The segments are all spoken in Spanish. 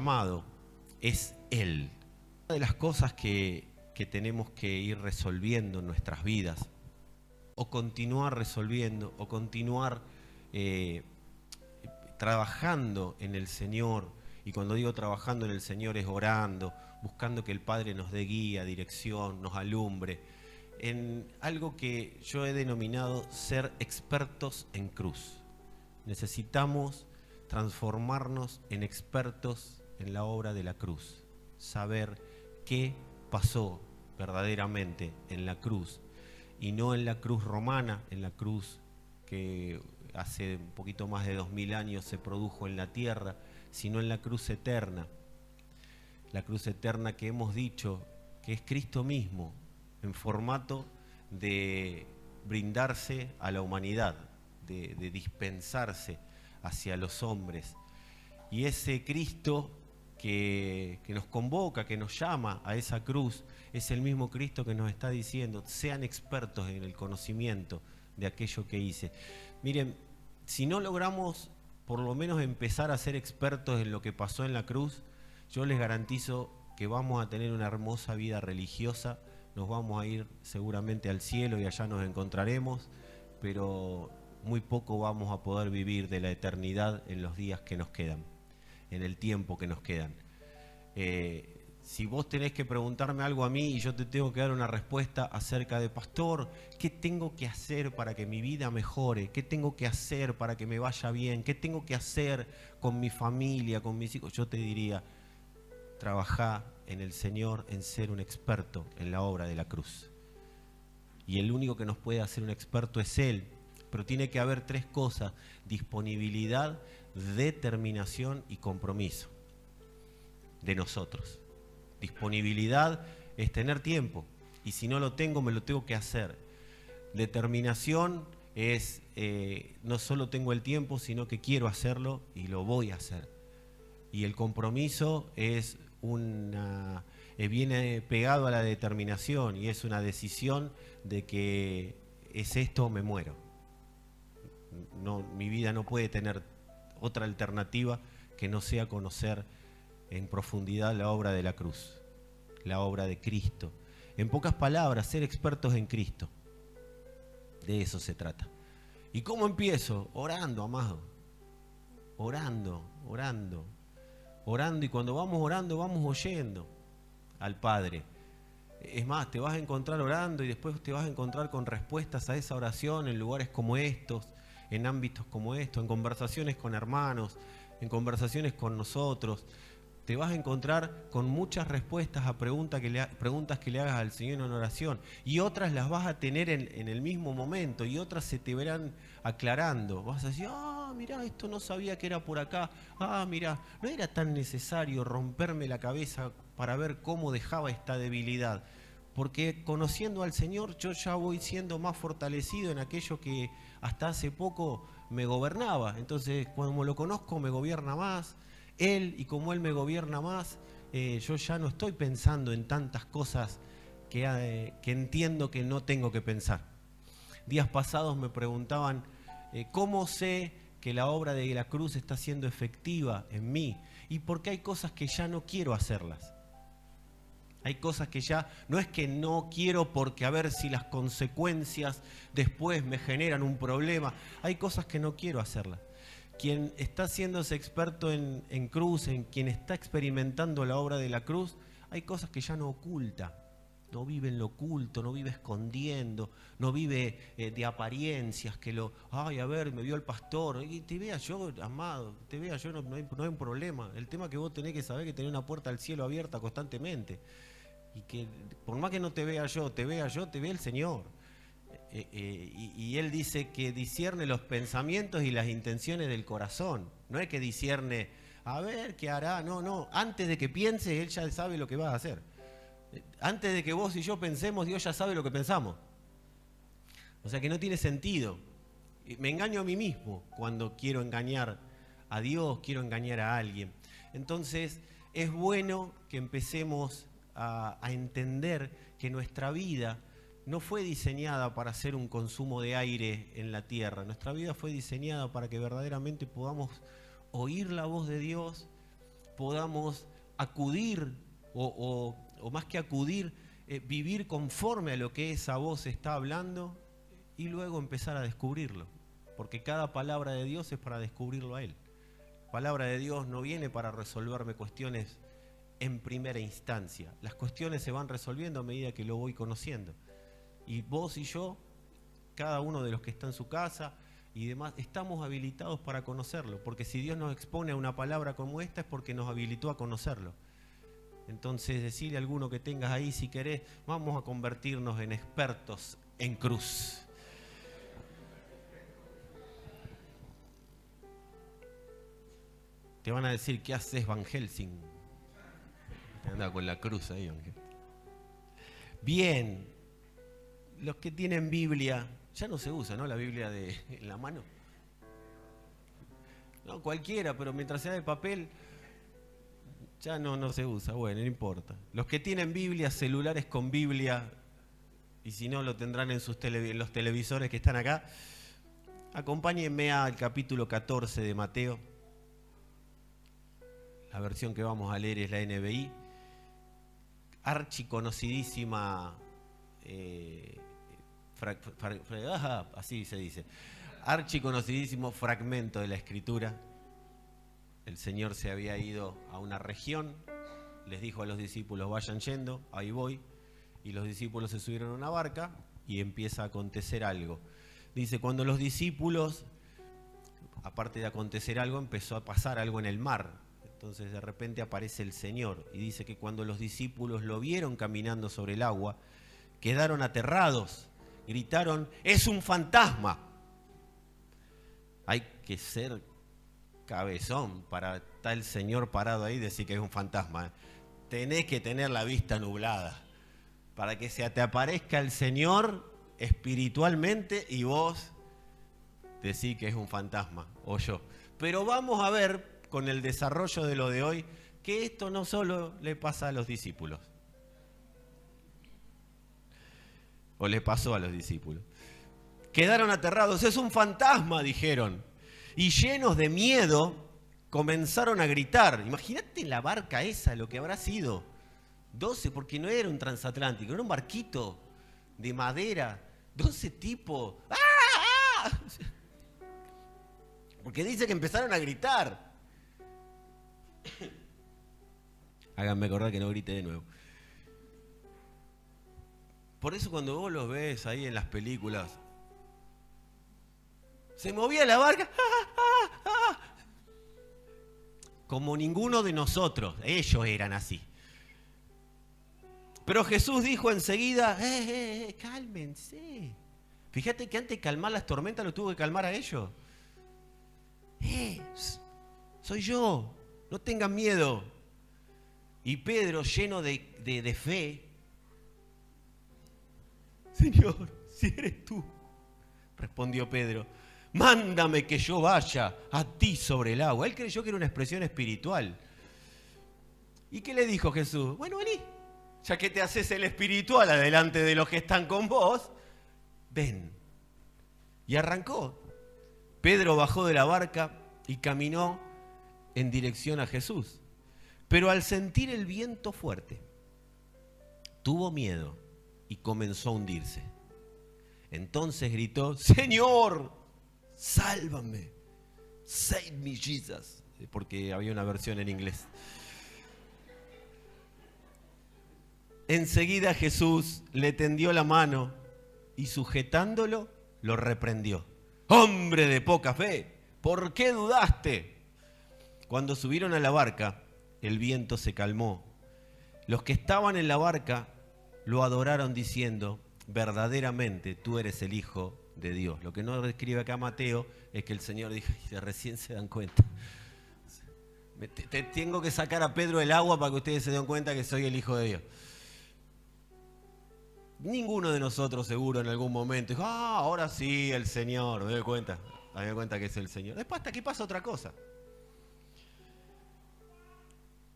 llamado es Él. Una de las cosas que tenemos que ir resolviendo en nuestras vidas, o continuar resolviendo, o continuar trabajando en el Señor, y cuando digo trabajando en el Señor es orando, buscando que el Padre nos dé guía, dirección, nos alumbre, en algo que yo he denominado ser expertos en cruz. Necesitamos transformarnos en expertos en la obra de la cruz, saber qué pasó verdaderamente en la cruz, y no en la cruz romana, en la cruz que hace un poquito más de 2000 años se produjo en la tierra, sino en la cruz eterna. La cruz eterna que hemos dicho que es Cristo mismo, en formato de brindarse a la humanidad, de dispensarse hacia los hombres. Y ese Cristo que nos convoca, que nos llama a esa cruz, es el mismo Cristo que nos está diciendo: sean expertos en el conocimiento de aquello que hice. Miren, si no logramos por lo menos empezar a ser expertos en lo que pasó en la cruz, yo les garantizo que vamos a tener una hermosa vida religiosa, nos vamos a ir seguramente al cielo y allá nos encontraremos, pero muy poco vamos a poder vivir de la eternidad en los días que nos quedan, en el tiempo que nos quedan. Si vos tenés que preguntarme algo a mí y yo te tengo que dar una respuesta acerca de: pastor, ¿qué tengo que hacer para que mi vida mejore? ¿Qué tengo que hacer para que me vaya bien? ¿Qué tengo que hacer con mi familia, con mis hijos? Yo te diría: trabajá en el Señor, en ser un experto en la obra de la cruz. Y el único que nos puede hacer un experto es Él. Pero tiene que haber tres cosas: disponibilidad, determinación y compromiso de nosotros. Disponibilidad es tener tiempo, y si no lo tengo, me lo tengo que hacer. Determinación es no solo tengo el tiempo, sino que quiero hacerlo y lo voy a hacer. Y el compromiso es viene pegado a la determinación, y es una decisión de que es esto o me muero. No, mi vida no puede tener otra alternativa que no sea conocer en profundidad la obra de la cruz, la obra de Cristo. En pocas palabras, ser expertos en Cristo. De eso se trata. ¿Y cómo empiezo? Orando, amado. Orando, orando, orando. Y cuando vamos orando, vamos oyendo al Padre. Es más, te vas a encontrar orando y después te vas a encontrar con respuestas a esa oración en lugares como estos, en ámbitos como estos, en conversaciones con hermanos, en conversaciones con nosotros. Te vas a encontrar con muchas respuestas a preguntas que le hagas al Señor en oración, y otras las vas a tener en el mismo momento, y otras se te verán aclarando. Vas a decir: mirá, esto no sabía que era por acá. Mirá, no era tan necesario romperme la cabeza para ver cómo dejaba esta debilidad, porque conociendo al Señor yo ya voy siendo más fortalecido en aquello que hasta hace poco me gobernaba. Entonces, cuando lo conozco, me gobierna más Él, y como Él me gobierna más, yo ya no estoy pensando en tantas cosas que entiendo que no tengo que pensar. Días pasados me preguntaban: ¿cómo sé que la obra de la cruz está siendo efectiva en mí? Y porque hay cosas que ya no quiero hacerlas. Hay cosas que ya, no es que no quiero porque a ver si las consecuencias después me generan un problema. Hay cosas que no quiero hacerlas. Quien está haciéndose experto en cruz, en quien está experimentando la obra de la cruz, hay cosas que ya no oculta. No vive en lo oculto, no vive escondiendo, no vive de apariencias, que a ver, me vio el pastor, y te vea yo, amado, te vea yo, no hay un problema. El tema es que vos tenés que saber que tenés una puerta al cielo abierta constantemente, y que por más que no te vea yo, te vea el Señor. Y Él dice que discierne los pensamientos y las intenciones del corazón. No es que discierne, a ver, ¿qué hará? No, antes de que pienses, Él ya sabe lo que va a hacer. Antes de que vos y yo pensemos, Dios ya sabe lo que pensamos. O sea que no tiene sentido. Me engaño a mí mismo cuando quiero engañar a Dios, quiero engañar a alguien. Entonces es bueno que empecemos a entender que nuestra vida no fue diseñada para hacer un consumo de aire en la tierra. Nuestra vida fue diseñada para que verdaderamente podamos oír la voz de Dios, podamos acudir o más que acudir, vivir conforme a lo que esa voz está hablando y luego empezar a descubrirlo. Porque cada palabra de Dios es para descubrirlo a Él. La palabra de Dios no viene para resolverme cuestiones en primera instancia. Las cuestiones se van resolviendo a medida que lo voy conociendo. Y vos y yo, cada uno de los que está en su casa y demás, estamos habilitados para conocerlo. Porque si Dios nos expone a una palabra como esta es porque nos habilitó a conocerlo. Entonces decirle a alguno que tengas ahí, si querés, vamos a convertirnos en expertos en cruz. Te van a decir, ¿qué haces, Van Helsing? Anda con la cruz ahí, Ángel. Bien, los que tienen Biblia, ya no se usa, ¿no? La Biblia en la mano. No, cualquiera, pero mientras sea de papel, ya no se usa. Bueno, no importa. Los que tienen Biblia, celulares con Biblia, y si no lo tendrán en los televisores que están acá, acompáñenme al capítulo 14 de Mateo. La versión que vamos a leer es la NBI. Archiconocidísima, así se dice, archiconocidísimo fragmento de la Escritura. El Señor se había ido a una región, les dijo a los discípulos, vayan yendo, ahí voy, y los discípulos se subieron a una barca y empieza a acontecer algo. Dice, cuando los discípulos, aparte de acontecer algo, empezó a pasar algo en el mar. Entonces de repente aparece el Señor y dice que cuando los discípulos lo vieron caminando sobre el agua, quedaron aterrados, gritaron, ¡es un fantasma! Hay que ser cabezón para estar el Señor parado ahí y decir que es un fantasma. Tenés que tener la vista nublada para que se te aparezca el Señor espiritualmente y vos decís que es un fantasma, o yo. Pero vamos a ver, con el desarrollo de lo de hoy, que esto no solo le pasa a los discípulos, o le pasó a los discípulos. Quedaron aterrados, es un fantasma, dijeron, y llenos de miedo comenzaron a gritar. Imagínate la barca esa, lo que habrá sido, 12, porque no era un transatlántico, era un barquito de madera, 12 tipos, ¡ah! Porque dice que empezaron a gritar. Háganme acordar que no grite de nuevo. Por eso cuando vos los ves ahí en las películas, se movía la barca, como ninguno de nosotros, ellos eran así. Pero Jesús dijo enseguida, cálmense. Fíjate que antes de calmar las tormentas lo tuvo que calmar a ellos. Soy yo, no tengan miedo. Y Pedro, lleno de fe, Señor, si eres tú, respondió Pedro, mándame que yo vaya a ti sobre el agua. Él creyó que era una expresión espiritual. ¿Y qué le dijo Jesús? Bueno, vení, ya que te haces el espiritual adelante de los que están con vos, ven. Y arrancó. Pedro bajó de la barca y caminó en dirección a Jesús. Pero al sentir el viento fuerte, tuvo miedo y comenzó a hundirse. Entonces gritó, Señor, sálvame. Save me, Jesus. Porque había una versión en inglés. Enseguida Jesús le tendió la mano y sujetándolo, lo reprendió. Hombre de poca fe, ¿por qué dudaste? Cuando subieron a la barca, el viento se calmó. Los que estaban en la barca lo adoraron diciendo, verdaderamente tú eres el Hijo de Dios. Lo que no describe acá Mateo es que el Señor dijo, recién se dan cuenta. Te tengo que sacar a Pedro del agua para que ustedes se den cuenta que soy el Hijo de Dios. Ninguno de nosotros seguro en algún momento dijo, ahora sí el Señor, me doy cuenta que es el Señor. Después hasta aquí pasa otra cosa.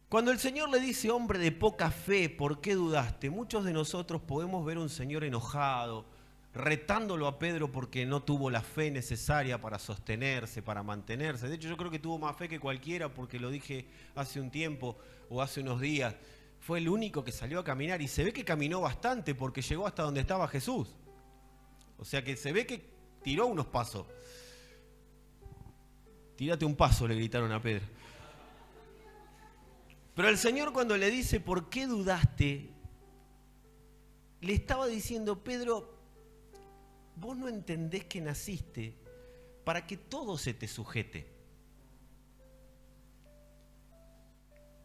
Cuando el Señor le dice, hombre de poca fe, ¿por qué dudaste? Muchos de nosotros podemos ver un Señor enojado, retándolo a Pedro porque no tuvo la fe necesaria para sostenerse, para mantenerse. De hecho, yo creo que tuvo más fe que cualquiera, porque lo dije hace un tiempo o hace unos días. Fue el único que salió a caminar y se ve que caminó bastante porque llegó hasta donde estaba Jesús. O sea que se ve que tiró unos pasos. Tírate un paso, le gritaron a Pedro. Pero el Señor, cuando le dice, ¿por qué dudaste?, le estaba diciendo: Pedro, vos no entendés que naciste para que todo se te sujete.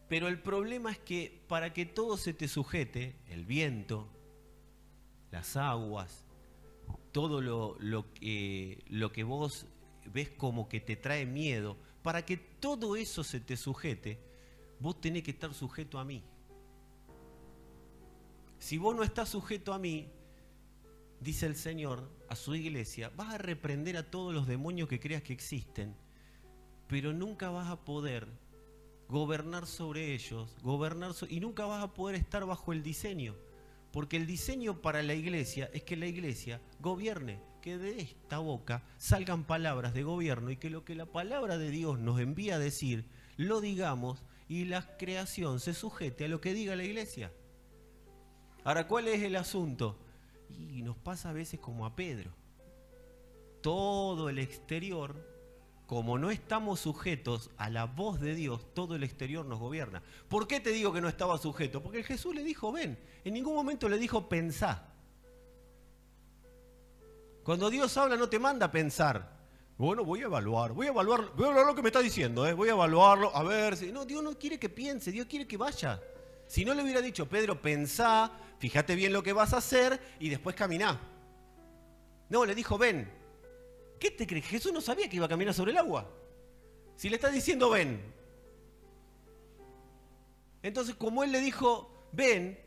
Pero el problema es que para que todo se te sujete, el viento, las aguas, todo lo que vos ves como que te trae miedo, para que todo eso se te sujete, vos tenés que estar sujeto a mí. Si vos no estás sujeto a mí, dice el Señor a su iglesia, vas a reprender a todos los demonios que creas que existen, pero nunca vas a poder gobernar sobre ellos, y nunca vas a poder estar bajo el diseño, porque el diseño para la iglesia es que la iglesia gobierne, que de esta boca salgan palabras de gobierno y que lo que la palabra de Dios nos envía a decir, lo digamos y la creación se sujete a lo que diga la iglesia. Ahora, ¿cuál es el asunto? Y nos pasa a veces como a Pedro. Todo el exterior, como no estamos sujetos a la voz de Dios, todo el exterior nos gobierna. ¿Por qué te digo que no estaba sujeto? Porque Jesús le dijo, ven. En ningún momento le dijo, pensá. Cuando Dios habla no te manda a pensar. Bueno, voy a evaluar lo que me está diciendo, voy a evaluarlo, a ver si... No, Dios no quiere que piense, Dios quiere que vaya. Si no le hubiera dicho, Pedro, pensá, fíjate bien lo que vas a hacer y después caminá. No, le dijo, ven. ¿Qué te crees? Jesús no sabía que iba a caminar sobre el agua. Si le está diciendo, ven. Entonces, como él le dijo, ven,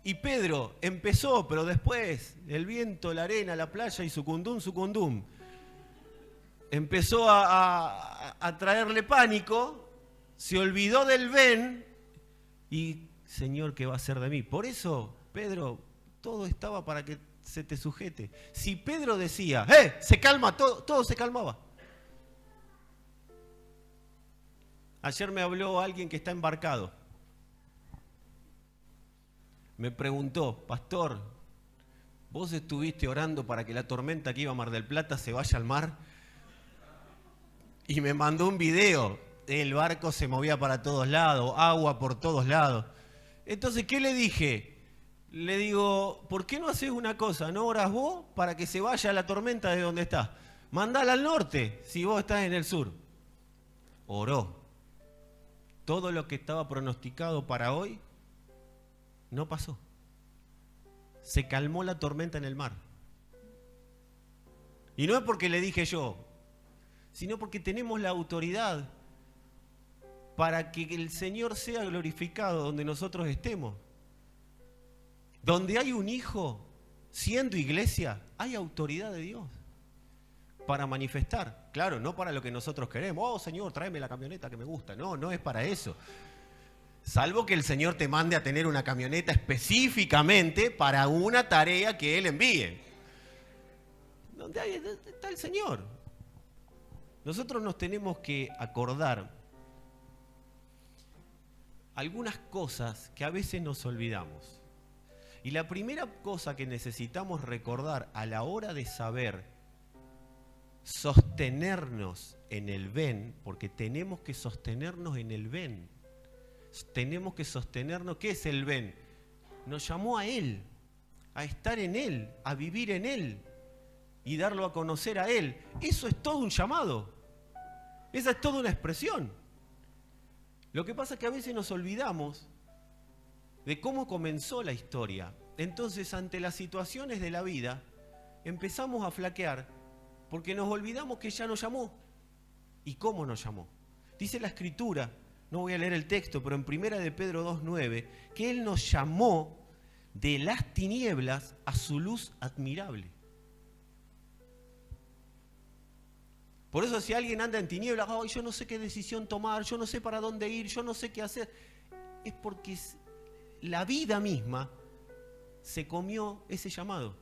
y Pedro empezó, pero después el viento, la arena, la playa y sucundum, empezó a traerle pánico, se olvidó del ven y, Señor, ¿qué va a hacer de mí? Por eso, Pedro, todo estaba para que se te sujete. Si Pedro decía, se calma, todo se calmaba. Ayer me habló alguien que está embarcado. Me preguntó, pastor, ¿vos estuviste orando para que la tormenta que iba a Mar del Plata se vaya al mar? Y me mandó un video. El barco se movía para todos lados, agua por todos lados. Entonces, ¿qué le dije? Le digo, ¿por qué no haces una cosa? ¿No orás vos para que se vaya la tormenta de donde estás? Mandala al norte, si vos estás en el sur. Oró. Todo lo que estaba pronosticado para hoy no pasó. Se calmó la tormenta en el mar. Y no es porque le dije yo, sino porque tenemos la autoridad para que el Señor sea glorificado donde nosotros estemos. Donde hay un hijo siendo iglesia, hay autoridad de Dios para manifestar. Claro, no para lo que nosotros queremos. Oh, Señor, tráeme la camioneta que me gusta. No, no es para eso. Salvo que el Señor te mande a tener una camioneta específicamente para una tarea que Él envíe. Donde está el Señor. Nosotros nos tenemos que acordar algunas cosas que a veces nos olvidamos. Y la primera cosa que necesitamos recordar a la hora de saber sostenernos en el ven, porque tenemos que sostenernos en el ven. Tenemos que sostenernos. ¿Qué es el ven? Nos llamó a Él, a estar en Él, a vivir en Él y darlo a conocer a Él. Eso es todo un llamado. Esa es toda una expresión. Lo que pasa es que a veces nos olvidamos de cómo comenzó la historia. Entonces, ante las situaciones de la vida, empezamos a flaquear porque nos olvidamos que ya nos llamó. ¿Y cómo nos llamó? Dice la Escritura, no voy a leer el texto, pero en 1 de Pedro 2:9, que Él nos llamó de las tinieblas a su luz admirable. Por eso si alguien anda en tinieblas, oh, yo no sé qué decisión tomar, yo no sé para dónde ir, yo no sé qué hacer, es porque la vida misma se comió ese llamado.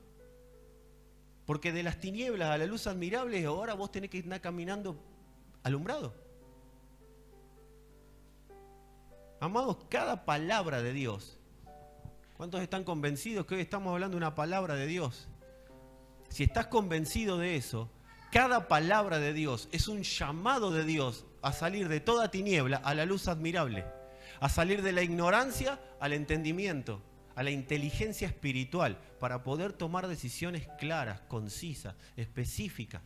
Porque de las tinieblas a la luz admirable, ahora vos tenés que ir caminando alumbrado. Amados, cada palabra de Dios. ¿Cuántos están convencidos que hoy estamos hablando de una palabra de Dios? Si estás convencido de eso, cada palabra de Dios es un llamado de Dios a salir de toda tiniebla a la luz admirable, a salir de la ignorancia al entendimiento, a la inteligencia espiritual, para poder tomar decisiones claras, concisas, específicas,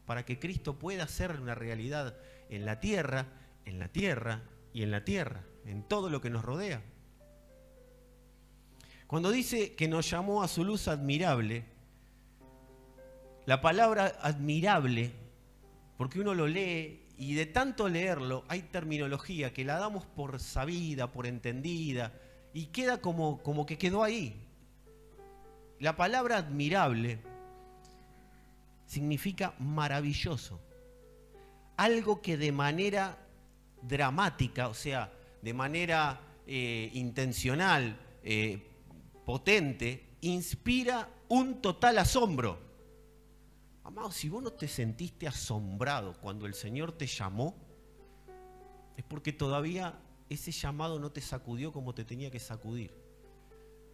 para que Cristo pueda ser una realidad en la tierra y en la tierra, en todo lo que nos rodea. Cuando dice que nos llamó a su luz admirable, la palabra admirable, porque uno lo lee y de tanto leerlo hay terminología que la damos por sabida, por entendida y queda como que quedó ahí. La palabra admirable significa maravilloso, algo que de manera dramática, o sea, de manera intencional, potente, inspira un total asombro. Amado, si vos no te sentiste asombrado cuando el Señor te llamó, es porque todavía ese llamado no te sacudió como te tenía que sacudir.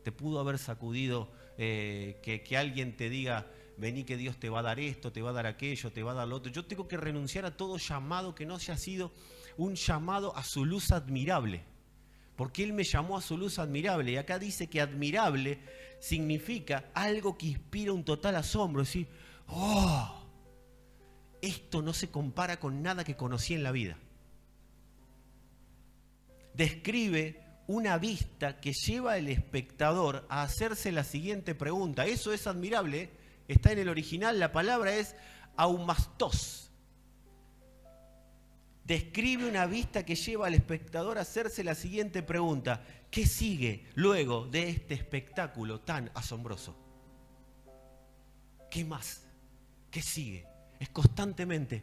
Te pudo haber sacudido que alguien te diga, vení que Dios te va a dar esto, te va a dar aquello, te va a dar lo otro. Yo tengo que renunciar a todo llamado que no haya sido un llamado a su luz admirable. Porque Él me llamó a su luz admirable. Y acá dice que admirable significa algo que inspira un total asombro. Es decir, ¡oh! Esto no se compara con nada que conocí en la vida. Describe una vista que lleva al espectador a hacerse la siguiente pregunta. Eso es admirable. Está en el original, la palabra es aumastos. Describe una vista que lleva al espectador a hacerse la siguiente pregunta. ¿Qué sigue luego de este espectáculo tan asombroso? ¿Qué más? ¿Qué sigue? Es constantemente.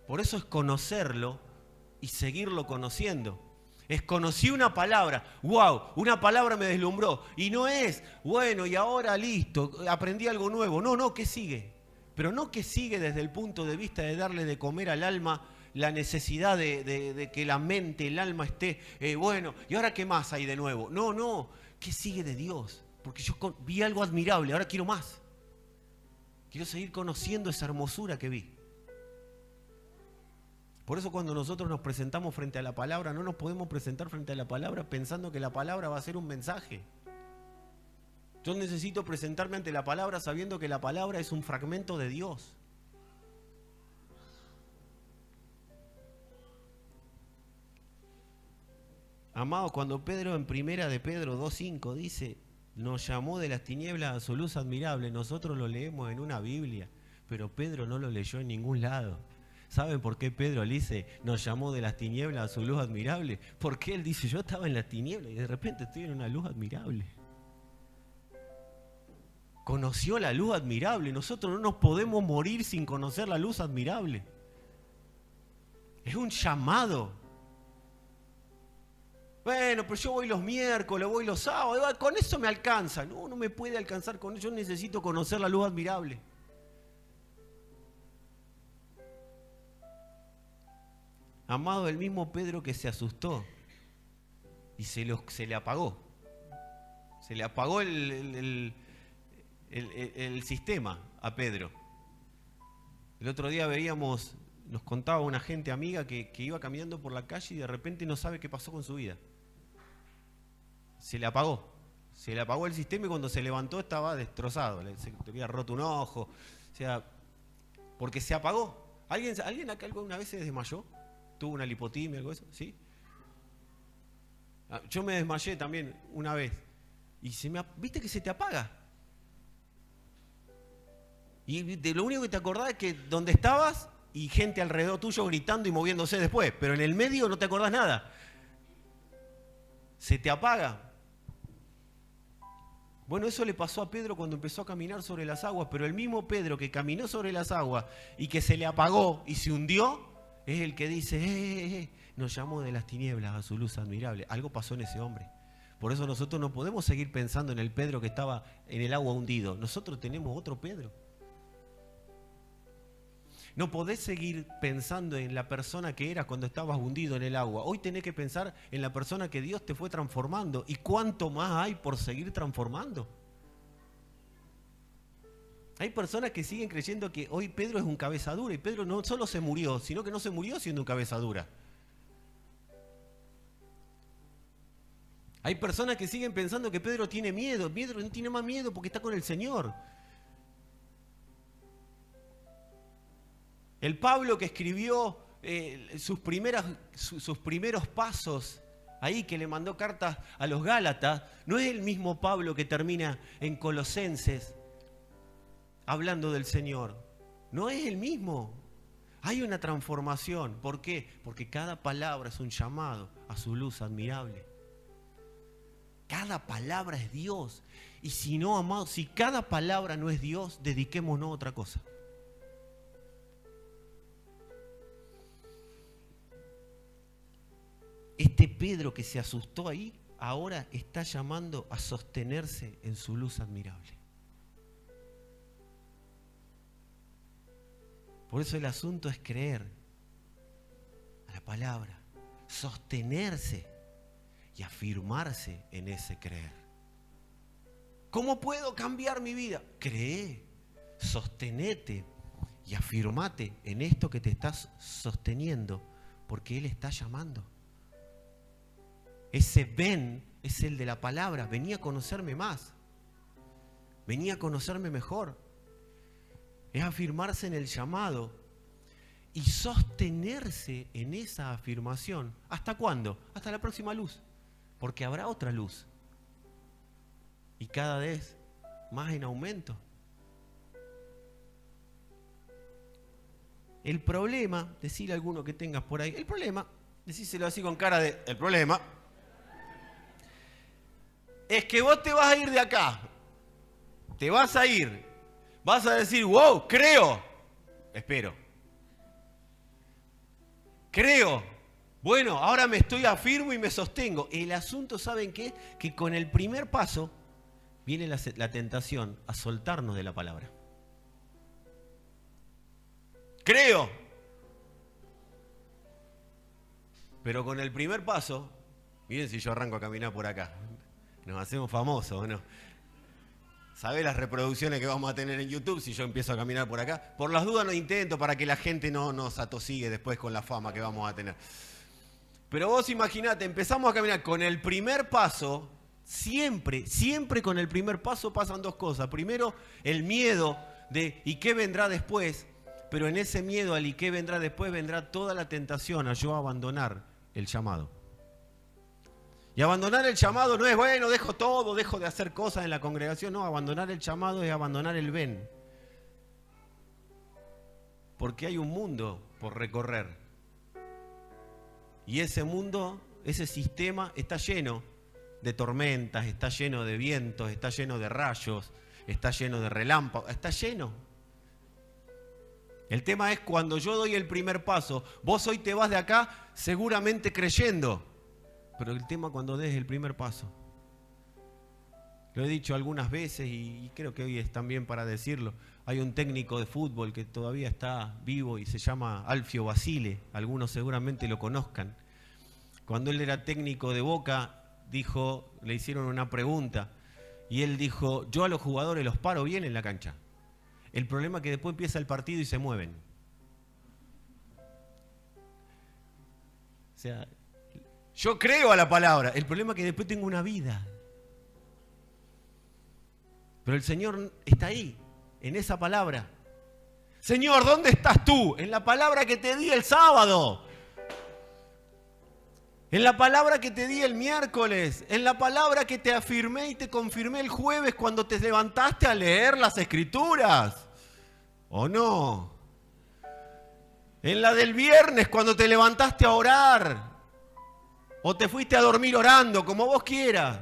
Por eso es conocerlo y seguirlo conociendo. Es conocí una palabra, wow, una palabra me deslumbró. Y no es, bueno, y ahora listo, aprendí algo nuevo. No, ¿qué sigue? Pero no que sigue desde el punto de vista de darle de comer al alma la necesidad de que la mente, el alma esté, bueno, ¿y ahora qué más hay de nuevo? No, ¿qué sigue de Dios? Porque yo vi algo admirable, ahora quiero más. Quiero seguir conociendo esa hermosura que vi. Por eso cuando nosotros nos presentamos frente a la palabra, no nos podemos presentar frente a la palabra pensando que la palabra va a ser un mensaje. Yo necesito presentarme ante la palabra sabiendo que la palabra es un fragmento de Dios. Amados, cuando Pedro en primera de Pedro 2:5 dice, nos llamó de las tinieblas a su luz admirable, nosotros lo leemos en una Biblia, pero Pedro no lo leyó en ningún lado. ¿Saben por qué Pedro le dice, nos llamó de las tinieblas a su luz admirable? Porque él dice, yo estaba en las tinieblas y de repente estoy en una luz admirable. Conoció la luz admirable. Nosotros no nos podemos morir sin conocer la luz admirable. Es un llamado. Bueno, pero yo voy los miércoles, voy los sábados, con eso me alcanza. No me puede alcanzar con eso, yo necesito conocer la luz admirable. Amado, el mismo Pedro que se asustó y se le apagó. Se le apagó el sistema a Pedro. El otro día veíamos, nos contaba una gente amiga que iba caminando por la calle y de repente no sabe qué pasó con su vida. Se le apagó el sistema y cuando se levantó estaba destrozado, se le había roto un ojo, o sea, porque se apagó. ¿Alguien acá alguna vez se desmayó? ¿Tuvo una lipotimia, algo de eso? ¿Sí? Yo me desmayé también una vez y ¿viste que se te apaga? Y de lo único que te acordás es que donde estabas y gente alrededor tuyo gritando y moviéndose después, pero en el medio no te acordás nada. Se te apaga. Bueno, eso le pasó a Pedro cuando empezó a caminar sobre las aguas, pero el mismo Pedro que caminó sobre las aguas y que se le apagó y se hundió, es el que dice, nos llamó de las tinieblas a su luz admirable. Algo pasó en ese hombre. Por eso nosotros no podemos seguir pensando en el Pedro que estaba en el agua hundido. Nosotros tenemos otro Pedro. No podés seguir pensando en la persona que eras cuando estabas hundido en el agua. Hoy tenés que pensar en la persona que Dios te fue transformando. ¿Y cuánto más hay por seguir transformando? Hay personas que siguen creyendo que hoy Pedro es un cabeza dura, y Pedro no solo se murió, sino que no se murió siendo un cabeza dura. Hay personas que siguen pensando que Pedro tiene miedo. Pedro no tiene más miedo porque está con el Señor. El Pablo que escribió sus primeros pasos, ahí que le mandó cartas a los Gálatas, no es el mismo Pablo que termina en Colosenses hablando del Señor. No es el mismo. Hay una transformación. ¿Por qué? Porque cada palabra es un llamado a su luz admirable. Cada palabra es Dios. Y si no, amados, si cada palabra no es Dios, dediquémonos a otra cosa. Este Pedro que se asustó ahí, ahora está llamando a sostenerse en su luz admirable. Por eso el asunto es creer a la palabra, sostenerse y afirmarse en ese creer. ¿Cómo puedo cambiar mi vida? Cree, sostenete y afirmate en esto que te estás sosteniendo, porque Él está llamando. Ese ven es el de la palabra. Venía a conocerme más. Venía a conocerme mejor. Es afirmarse en el llamado y sostenerse en esa afirmación. ¿Hasta cuándo? Hasta la próxima luz. Porque habrá otra luz. Y cada vez más en aumento. El problema, decirle a alguno que tengas por ahí, el problema, decíselo así con cara de, el problema es que vos te vas a ir de acá, te vas a ir, vas a decir, wow, creo, espero, creo, bueno, ahora me estoy afirmo y me sostengo. El asunto, ¿saben qué? Que con el primer paso viene la tentación a soltarnos de la palabra. Creo, pero con el primer paso, miren si yo arranco a caminar por acá. Nos hacemos famosos, ¿no? ¿Sabés las reproducciones que vamos a tener en YouTube si yo empiezo a caminar por acá? Por las dudas no intento para que la gente no nos atosigue después con la fama que vamos a tener. Pero vos imaginate, empezamos a caminar con el primer paso, siempre con el primer paso pasan dos cosas. Primero, el miedo de ¿y qué vendrá después? Pero en ese miedo al ¿y qué vendrá después? Vendrá toda la tentación a yo abandonar el llamado. Y abandonar el llamado no es, bueno, dejo todo, dejo de hacer cosas en la congregación. No, abandonar el llamado es abandonar el ven. Porque hay un mundo por recorrer. Y ese mundo, ese sistema está lleno de tormentas, está lleno de vientos, está lleno de rayos, está lleno de relámpagos, está lleno. El tema es cuando yo doy el primer paso, vos hoy te vas de acá seguramente creyendo. Pero el tema cuando des el primer paso. Lo he dicho algunas veces y creo que hoy es también para decirlo. Hay un técnico de fútbol que todavía está vivo y se llama Alfio Basile. Algunos seguramente lo conozcan. Cuando él era técnico de Boca, dijo, le hicieron una pregunta y él dijo, yo a los jugadores los paro bien en la cancha. El problema es que después empieza el partido y se mueven. O sea, yo creo a la palabra. El problema es que después tengo una vida. Pero el Señor está ahí, en esa palabra. Señor, ¿dónde estás tú? En la palabra que te di el sábado. En la palabra que te di el miércoles. En la palabra que te afirmé y te confirmé el jueves cuando te levantaste a leer las Escrituras. ¿O no? En la del viernes cuando te levantaste a orar. O te fuiste a dormir orando, como vos quieras.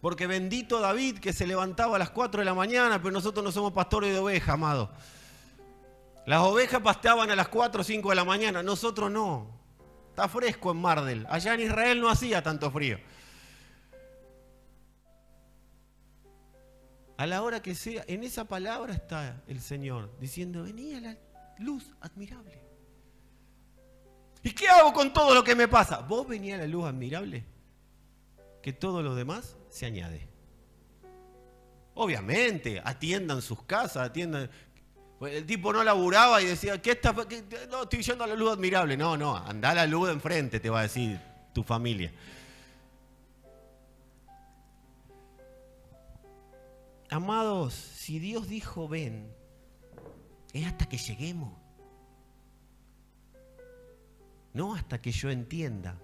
Porque bendito David que se levantaba a las 4 de la mañana, pero nosotros no somos pastores de ovejas, amado. Las ovejas pastaban a las 4 o 5 de la mañana, nosotros no. Está fresco en Mardel. Allá en Israel no hacía tanto frío. A la hora que sea, en esa palabra está el Señor, diciendo, vení luz admirable. ¿Y qué hago con todo lo que me pasa? ¿Vos venís a la luz admirable? Que todo lo demás se añade. Obviamente, atiendan sus casas, atiendan. El tipo no laburaba y decía, no, estoy yendo a la luz admirable. No, andá a la luz de enfrente, te va a decir tu familia. Amados, si Dios dijo ven, es hasta que lleguemos. No hasta que yo entienda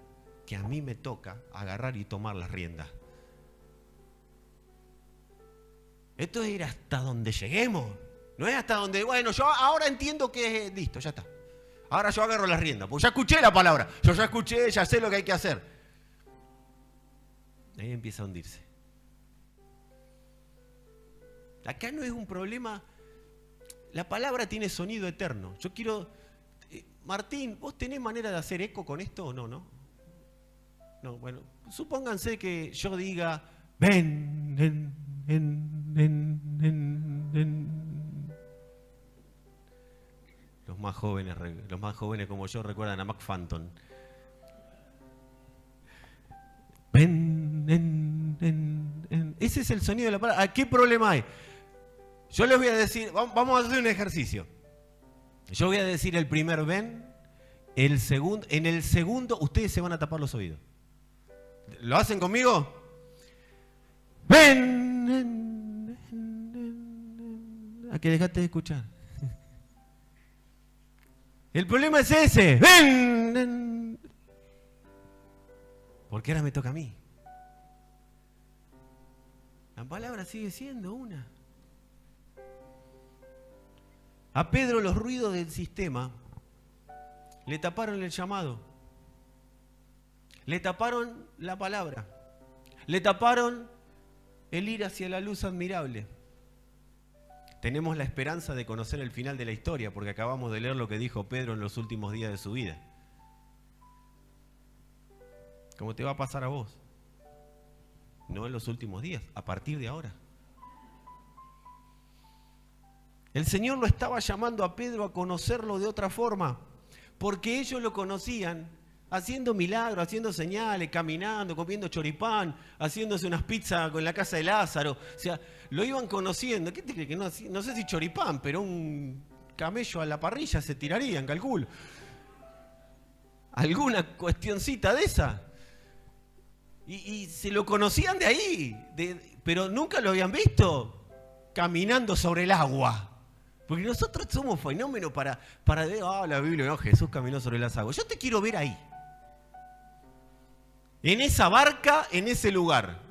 que a mí me toca agarrar y tomar las riendas. Esto es ir hasta donde lleguemos. No es hasta donde, bueno, yo ahora entiendo que listo, ya está. Ahora yo agarro las riendas, porque ya escuché la palabra. Yo ya escuché, ya sé lo que hay que hacer. Ahí empieza a hundirse. Acá no es un problema. La palabra tiene sonido eterno. Yo quiero... Martín, ¿vos tenés manera de hacer eco con esto o no? No, bueno, supónganse que yo diga, ven, Los más jóvenes como yo recuerdan a Mac Phantom. Ven, ese es el sonido de la palabra. ¿Qué problema hay? Yo les voy a decir, vamos a hacer un ejercicio. Yo voy a decir el primer ven, en el segundo ustedes se van a tapar los oídos. ¿Lo hacen conmigo? Ven. ¿A qué dejaste de escuchar? El problema es ese. Ven. Porque ahora me toca a mí. La palabra sigue siendo una. A Pedro los ruidos del sistema le taparon el llamado, le taparon la palabra, le taparon el ir hacia la luz admirable. Tenemos la esperanza de conocer el final de la historia porque acabamos de leer lo que dijo Pedro en los últimos días de su vida. ¿Cómo te va a pasar a vos? No en los últimos días, a partir de ahora. El Señor lo estaba llamando a Pedro a conocerlo de otra forma, porque ellos lo conocían haciendo milagros, haciendo señales, caminando, comiendo choripán, haciéndose unas pizzas en la casa de Lázaro. O sea, lo iban conociendo. ¿Qué te crees que no sé si choripán, pero un camello a la parrilla se tirarían, calculo. ¿Alguna cuestioncita de esa? Y se lo conocían de ahí, pero nunca lo habían visto caminando sobre el agua. Porque nosotros somos fenómenos para ver, la Biblia, no, Jesús caminó sobre las aguas. Yo te quiero ver ahí. En esa barca, en ese lugar.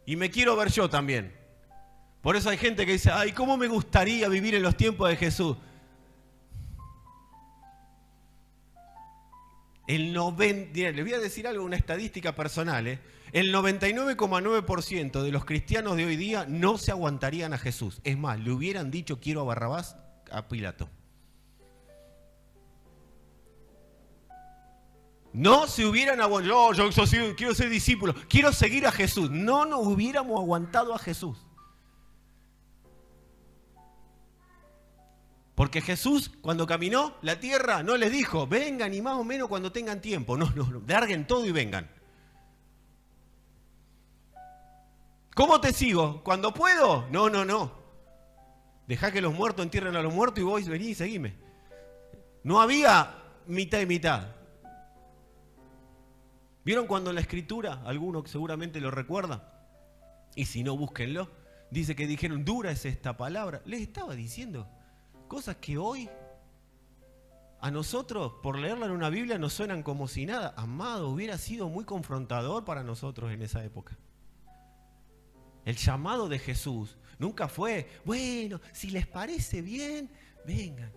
Y me quiero ver yo también. Por eso hay gente que dice, ay, ¿cómo me gustaría vivir en los tiempos de Jesús? Les voy a decir algo, una estadística personal. El 99,9% de los cristianos de hoy día no se aguantarían a Jesús. Es más, le hubieran dicho quiero a Barrabás a Pilato. No se hubieran aguantado, yo quiero ser discípulo, quiero seguir a Jesús. No nos hubiéramos aguantado a Jesús. Porque Jesús, cuando caminó la tierra, no les dijo, vengan y más o menos cuando tengan tiempo. No, larguen todo y vengan. ¿Cómo te sigo? ¿Cuando puedo? No. Dejá que los muertos entierren a los muertos y vos vení y seguime. No había mitad y mitad. ¿Vieron cuando en la Escritura, alguno que seguramente lo recuerda, y si no, búsquenlo, dice que dijeron, dura es esta palabra? Les estaba diciendo cosas que hoy a nosotros, por leerla en una Biblia, nos suenan como si nada. Amado, hubiera sido muy confrontador para nosotros en esa época. El llamado de Jesús nunca fue, bueno, si les parece bien, vengan.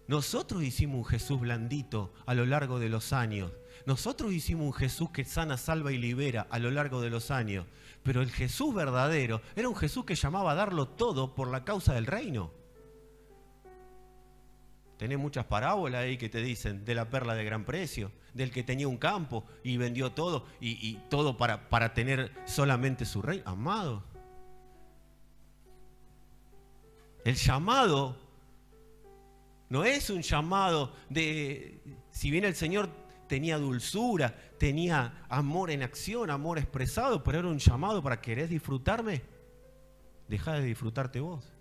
Nosotros hicimos un Jesús blandito a lo largo de los años. Nosotros hicimos un Jesús que sana, salva y libera a lo largo de los años. Pero el Jesús verdadero era un Jesús que llamaba a darlo todo por la causa del reino. Tenés muchas parábolas ahí que te dicen de la perla de gran precio, del que tenía un campo y vendió todo, y todo para tener solamente su reino. Amado, el llamado No es un llamado si bien el Señor tenía dulzura, tenía amor en acción, amor expresado, pero era un llamado para querer disfrutarme, dejá de disfrutarte vos.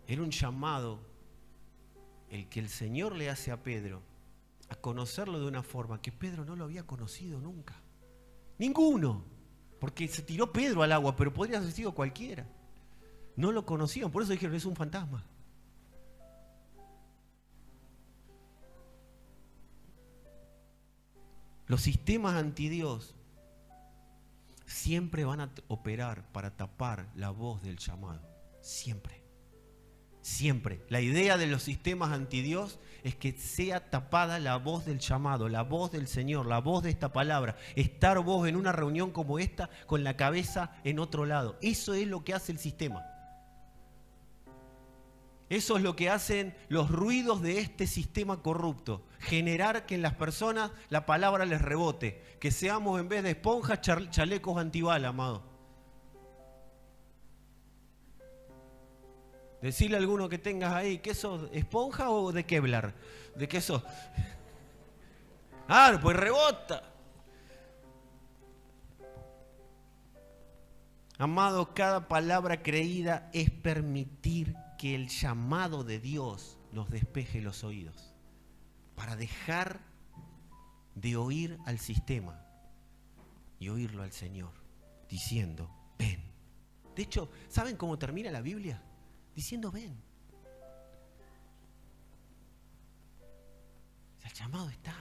Era un llamado el que el Señor le hace a Pedro a conocerlo de una forma que Pedro no lo había conocido nunca. Ninguno. Porque se tiró Pedro al agua, pero podría haber sido cualquiera. No lo conocían, por eso dijeron, es un fantasma. Los sistemas antidios siempre van a operar para tapar la voz del llamado. Siempre. Siempre. La idea de los sistemas antidios es que sea tapada la voz del llamado, la voz del Señor, la voz de esta palabra. Estar vos en una reunión como esta con la cabeza en otro lado. Eso es lo que hace el sistema. Eso es lo que hacen los ruidos de este sistema corrupto. Generar que en las personas la palabra les rebote. Que seamos en vez de esponjas, chalecos antibala, amado. Decirle a alguno que tengas ahí, ¿qué sos? ¿Esponja o de Kevlar? ¿De qué sos? Ah, pues rebota. Amado, cada palabra creída es permitir que el llamado de Dios nos despeje los oídos. Para dejar de oír al sistema y oírlo al Señor, diciendo, ven. De hecho, ¿saben cómo termina la Biblia? Diciendo ven. El llamado está.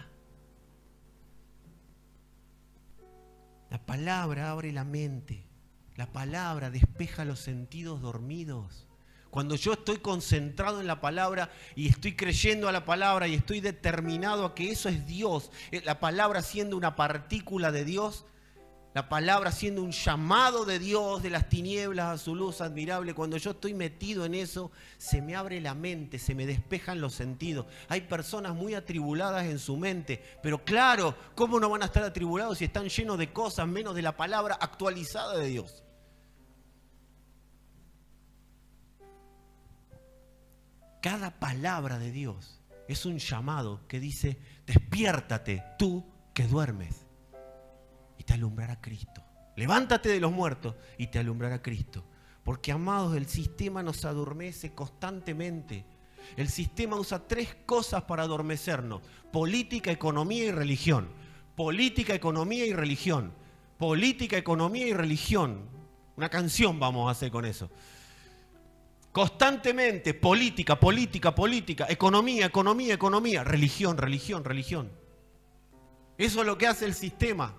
La palabra abre la mente. La palabra despeja los sentidos dormidos. Cuando yo estoy concentrado en la palabra y estoy creyendo a la palabra y estoy determinado a que eso es Dios, la palabra siendo una partícula de Dios, la palabra siendo un llamado de Dios, de las tinieblas a su luz admirable, cuando yo estoy metido en eso, se me abre la mente, se me despejan los sentidos. Hay personas muy atribuladas en su mente, pero claro, ¿cómo no van a estar atribulados si están llenos de cosas menos de la palabra actualizada de Dios? Cada palabra de Dios es un llamado que dice, despiértate tú que duermes. Y te alumbrará Cristo. Levántate de los muertos y te alumbrará Cristo. Porque, amados, el sistema nos adormece constantemente. El sistema usa 3 cosas para adormecernos: política, economía y religión. Política, economía y religión. Política, economía y religión. Una canción vamos a hacer con eso. Constantemente, política, política, política, economía, economía, economía, religión, religión, religión. Eso es lo que hace el sistema.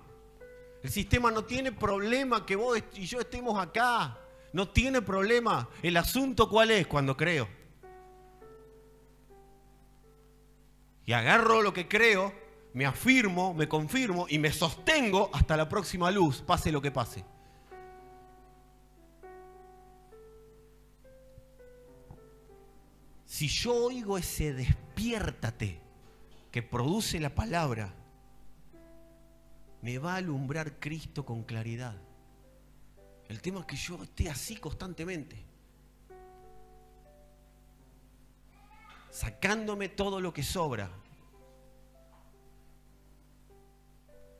El sistema no tiene problema que vos y yo estemos acá. No tiene problema. El asunto ¿cuál es? Cuando creo. Y agarro lo que creo, me afirmo, me confirmo y me sostengo hasta la próxima luz, pase lo que pase. Si yo oigo ese despiértate que produce la palabra, me va a alumbrar Cristo con claridad. El tema es que yo esté así constantemente, sacándome todo lo que sobra,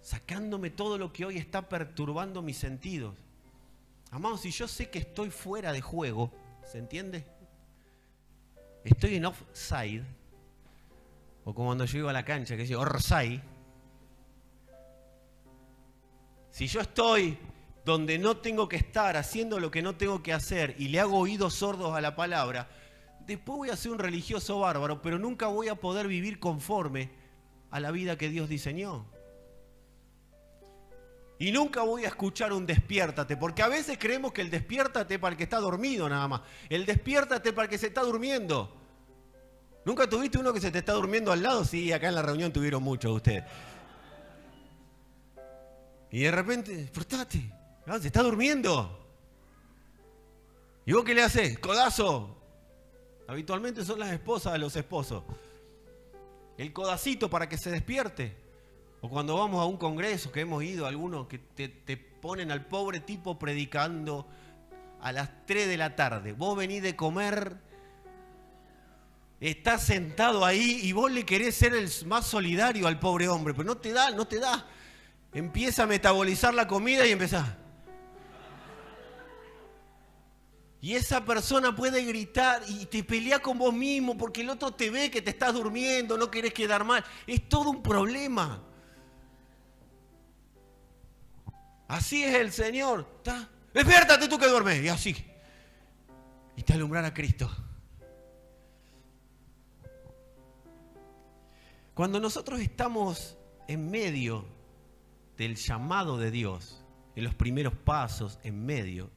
sacándome todo lo que hoy está perturbando mis sentidos. Amados, si yo sé que estoy fuera de juego, ¿se entiende? Estoy en offside, o como cuando yo iba a la cancha, que dice orside. Si yo estoy donde no tengo que estar, haciendo lo que no tengo que hacer, y le hago oídos sordos a la palabra, después voy a ser un religioso bárbaro, pero nunca voy a poder vivir conforme a la vida que Dios diseñó. Y nunca voy a escuchar un despiértate, porque a veces creemos que el despiértate es para el que está dormido nada más. El despiértate es para el que se está durmiendo. ¿Nunca tuviste uno que se te está durmiendo al lado? Sí, acá en la reunión tuvieron muchos de ustedes. Y de repente, despertate, se está durmiendo. ¿Y vos qué le haces? Codazo. Habitualmente son las esposas de los esposos. El codacito para que se despierte. O cuando vamos a un congreso, que hemos ido, algunos que te ponen al pobre tipo predicando a las 3 de la tarde. Vos venís de comer, estás sentado ahí y vos le querés ser el más solidario al pobre hombre, pero no te da. Empieza a metabolizar la comida y empezás. Y esa persona puede gritar y te pelea con vos mismo porque el otro te ve que te estás durmiendo, no querés quedar mal. Es todo un problema. Así es el Señor. ¿Está? Despiértate tú que duermes. Y así. Y te alumbrará Cristo. Cuando nosotros estamos en medio del llamado de Dios, en los primeros pasos, en medio,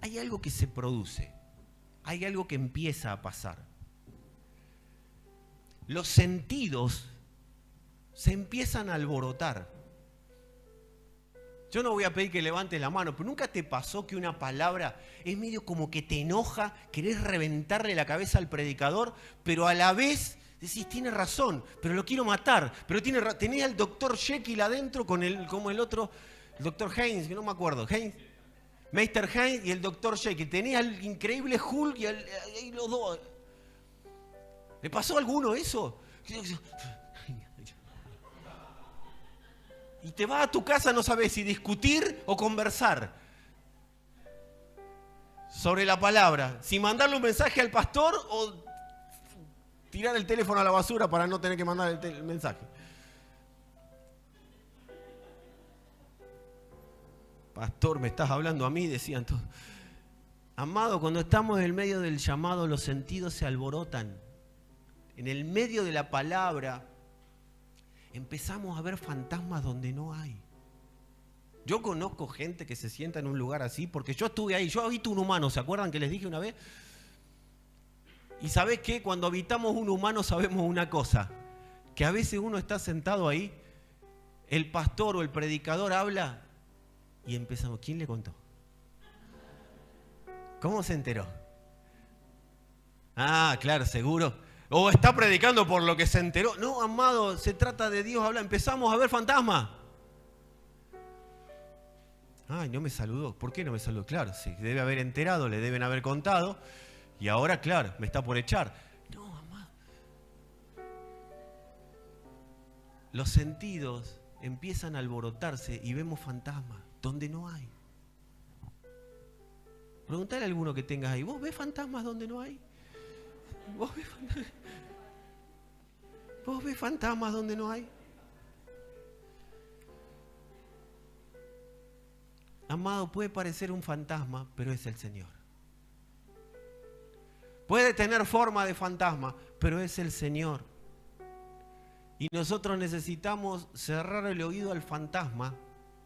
hay algo que se produce, hay algo que empieza a pasar. Los sentidos se empiezan a alborotar. Yo no voy a pedir que levantes la mano, pero ¿nunca te pasó que una palabra es medio como que te enoja, querés reventarle la cabeza al predicador, pero a la vez decís, tiene razón, pero lo quiero matar, pero tenés al doctor Jekyll adentro como el otro, el doctor Haynes, que no me acuerdo, Meister Haynes y el doctor Jekyll. Tenés al increíble Hulk y los dos. ¿Le pasó a alguno eso? Y te vas a tu casa, no sabes si discutir o conversar sobre la palabra. Si mandarle un mensaje al pastor o tirar el teléfono a la basura para no tener que mandar el mensaje. Pastor, ¿me estás hablando a mí? Decían todos. Amado, cuando estamos en el medio del llamado, los sentidos se alborotan. En el medio de la palabra, empezamos a ver fantasmas donde no hay. Yo conozco gente que se sienta en un lugar así, porque yo estuve ahí, yo habito un humano, ¿se acuerdan que les dije una vez? Y ¿sabés qué? Cuando habitamos un humano sabemos una cosa, que a veces uno está sentado ahí, el pastor o el predicador habla y empezamos, ¿quién le contó? ¿Cómo se enteró? Ah, claro, seguro. O está predicando por lo que se enteró. No, amado, se trata de Dios, habla. Empezamos a ver fantasmas. Ay, no me saludó. ¿Por qué no me saludó? Claro, se debe haber enterado, le deben haber contado. Y ahora, claro, me está por echar. No, amado. Los sentidos empiezan a alborotarse y vemos fantasmas donde no hay. Preguntale a alguno que tengas ahí. ¿Vos ves fantasmas donde no hay? ¿Vos ves fantasmas donde no hay? Amado, puede parecer un fantasma, pero es el Señor. Puede tener forma de fantasma, pero es el Señor. Y nosotros necesitamos cerrar el oído al fantasma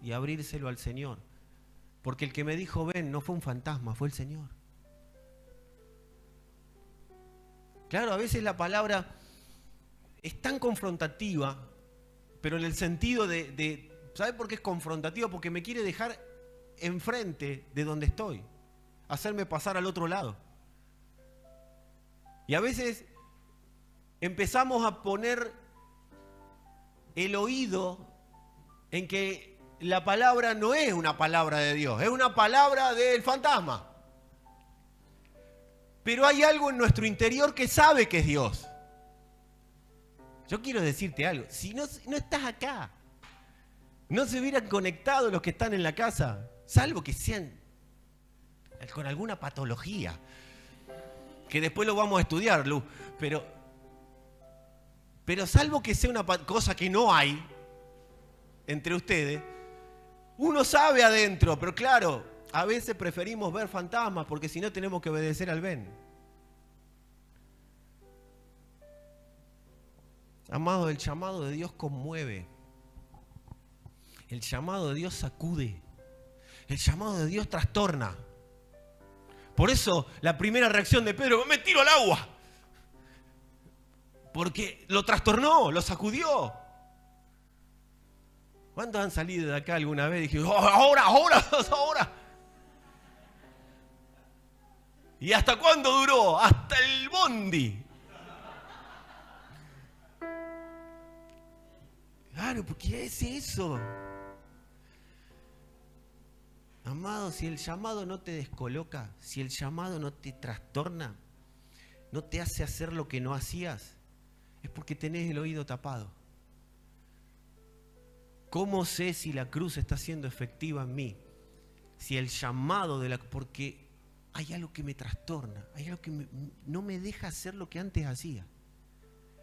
y abrírselo al Señor. Porque el que me dijo ven no fue un fantasma, fue el Señor. Claro, a veces la palabra es tan confrontativa, pero en el sentido de ¿sabe por qué es confrontativa? Porque me quiere dejar enfrente de donde estoy, hacerme pasar al otro lado. Y a veces empezamos a poner el oído en que la palabra no es una palabra de Dios, es una palabra del fantasma. Pero hay algo en nuestro interior que sabe que es Dios. Yo quiero decirte algo, si no estás acá, no se hubieran conectado los que están en la casa, salvo que sean con alguna patología, que después lo vamos a estudiar, Lu, pero salvo que sea una cosa que no hay entre ustedes, uno sabe adentro, pero claro, a veces preferimos ver fantasmas porque si no tenemos que obedecer al ven. Amado, el llamado de Dios conmueve. El llamado de Dios sacude. El llamado de Dios trastorna. Por eso la primera reacción de Pedro, me tiro al agua. Porque lo trastornó, lo sacudió. ¿Cuántos han salido de acá alguna vez y dijeron, ahora? ¿Y hasta cuándo duró? Hasta el bondi. Claro, porque es eso. Amado, si el llamado no te descoloca, si el llamado no te trastorna, no te hace hacer lo que no hacías, es porque tenés el oído tapado. ¿Cómo sé si la cruz está siendo efectiva en mí? Si el llamado de la... Porque hay algo que me trastorna, hay algo que no me deja hacer lo que antes hacía.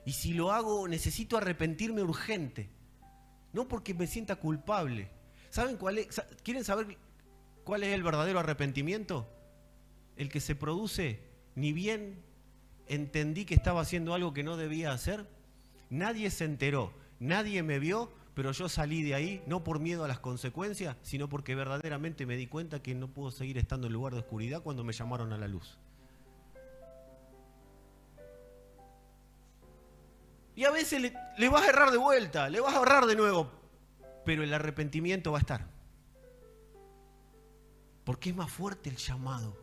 Y si lo hago, necesito arrepentirme urgente. No porque me sienta culpable. ¿Saben cuál es? ¿Quieren saber cuál es el verdadero arrepentimiento? El que se produce ni bien entendí que estaba haciendo algo que no debía hacer. Nadie se enteró, nadie me vio, pero yo salí de ahí no por miedo a las consecuencias, sino porque verdaderamente me di cuenta que no puedo seguir estando en lugar de oscuridad cuando me llamaron a la luz. Y a veces le vas a errar de vuelta, le vas a errar de nuevo, pero el arrepentimiento va a estar. Porque es más fuerte el llamado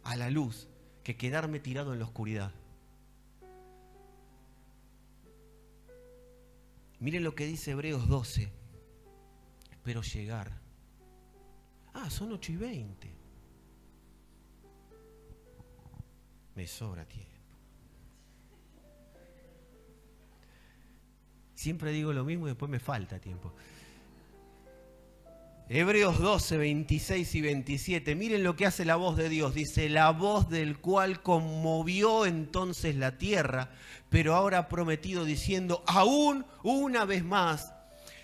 a la luz que quedarme tirado en la oscuridad. Miren lo que dice Hebreos 12. Espero llegar. Son 8:20. Me sobra tiempo. Siempre digo lo mismo y después me falta tiempo. Hebreos 12, 26 y 27. Miren lo que hace la voz de Dios. Dice, la voz del cual conmovió entonces la tierra, pero ahora ha prometido diciendo, aún una vez más,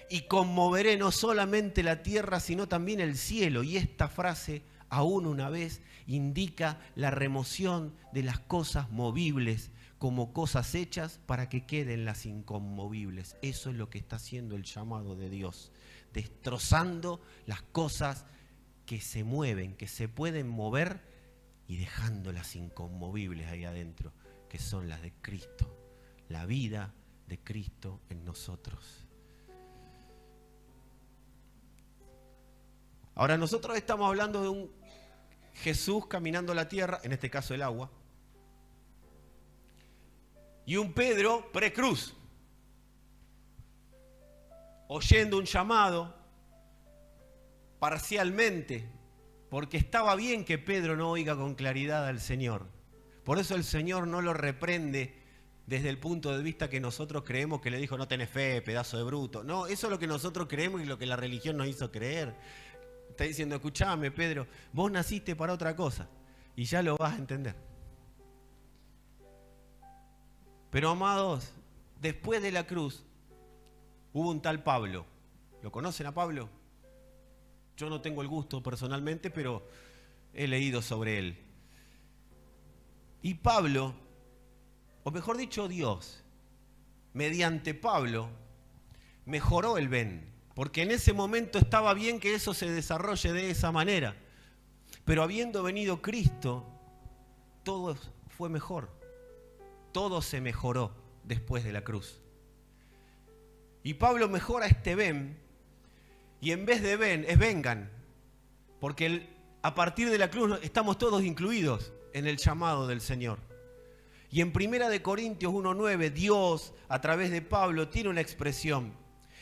y conmoveré no solamente la tierra, sino también el cielo. Y esta frase, aún una vez, indica la remoción de las cosas movibles como cosas hechas para que queden las inconmovibles. Eso es lo que está haciendo el llamado de Dios. Destrozando las cosas que se mueven, que se pueden mover y dejándolas inconmovibles ahí adentro, que son las de Cristo, la vida de Cristo en nosotros. Ahora nosotros estamos hablando de un Jesús caminando la tierra, en este caso el agua, y un Pedro precruz, oyendo un llamado parcialmente, porque estaba bien que Pedro no oiga con claridad al Señor. Por eso el Señor no lo reprende desde el punto de vista que nosotros creemos que le dijo, no tenés fe, pedazo de bruto. No, eso es lo que nosotros creemos y lo que la religión nos hizo creer. Está diciendo, escuchame, Pedro, vos naciste para otra cosa y ya lo vas a entender. Pero amados, después de la cruz hubo un tal Pablo. ¿Lo conocen a Pablo? Yo no tengo el gusto personalmente, pero he leído sobre él. Y Pablo, o mejor dicho Dios, mediante Pablo, mejoró el Ben. Porque en ese momento estaba bien que eso se desarrolle de esa manera. Pero habiendo venido Cristo, todo fue mejor. Todo se mejoró después de la cruz. Y Pablo mejora este ven, y en vez de ven, es vengan. Porque a partir de la cruz estamos todos incluidos en el llamado del Señor. Y en 1 Corintios 1:9, Dios, a través de Pablo, tiene una expresión.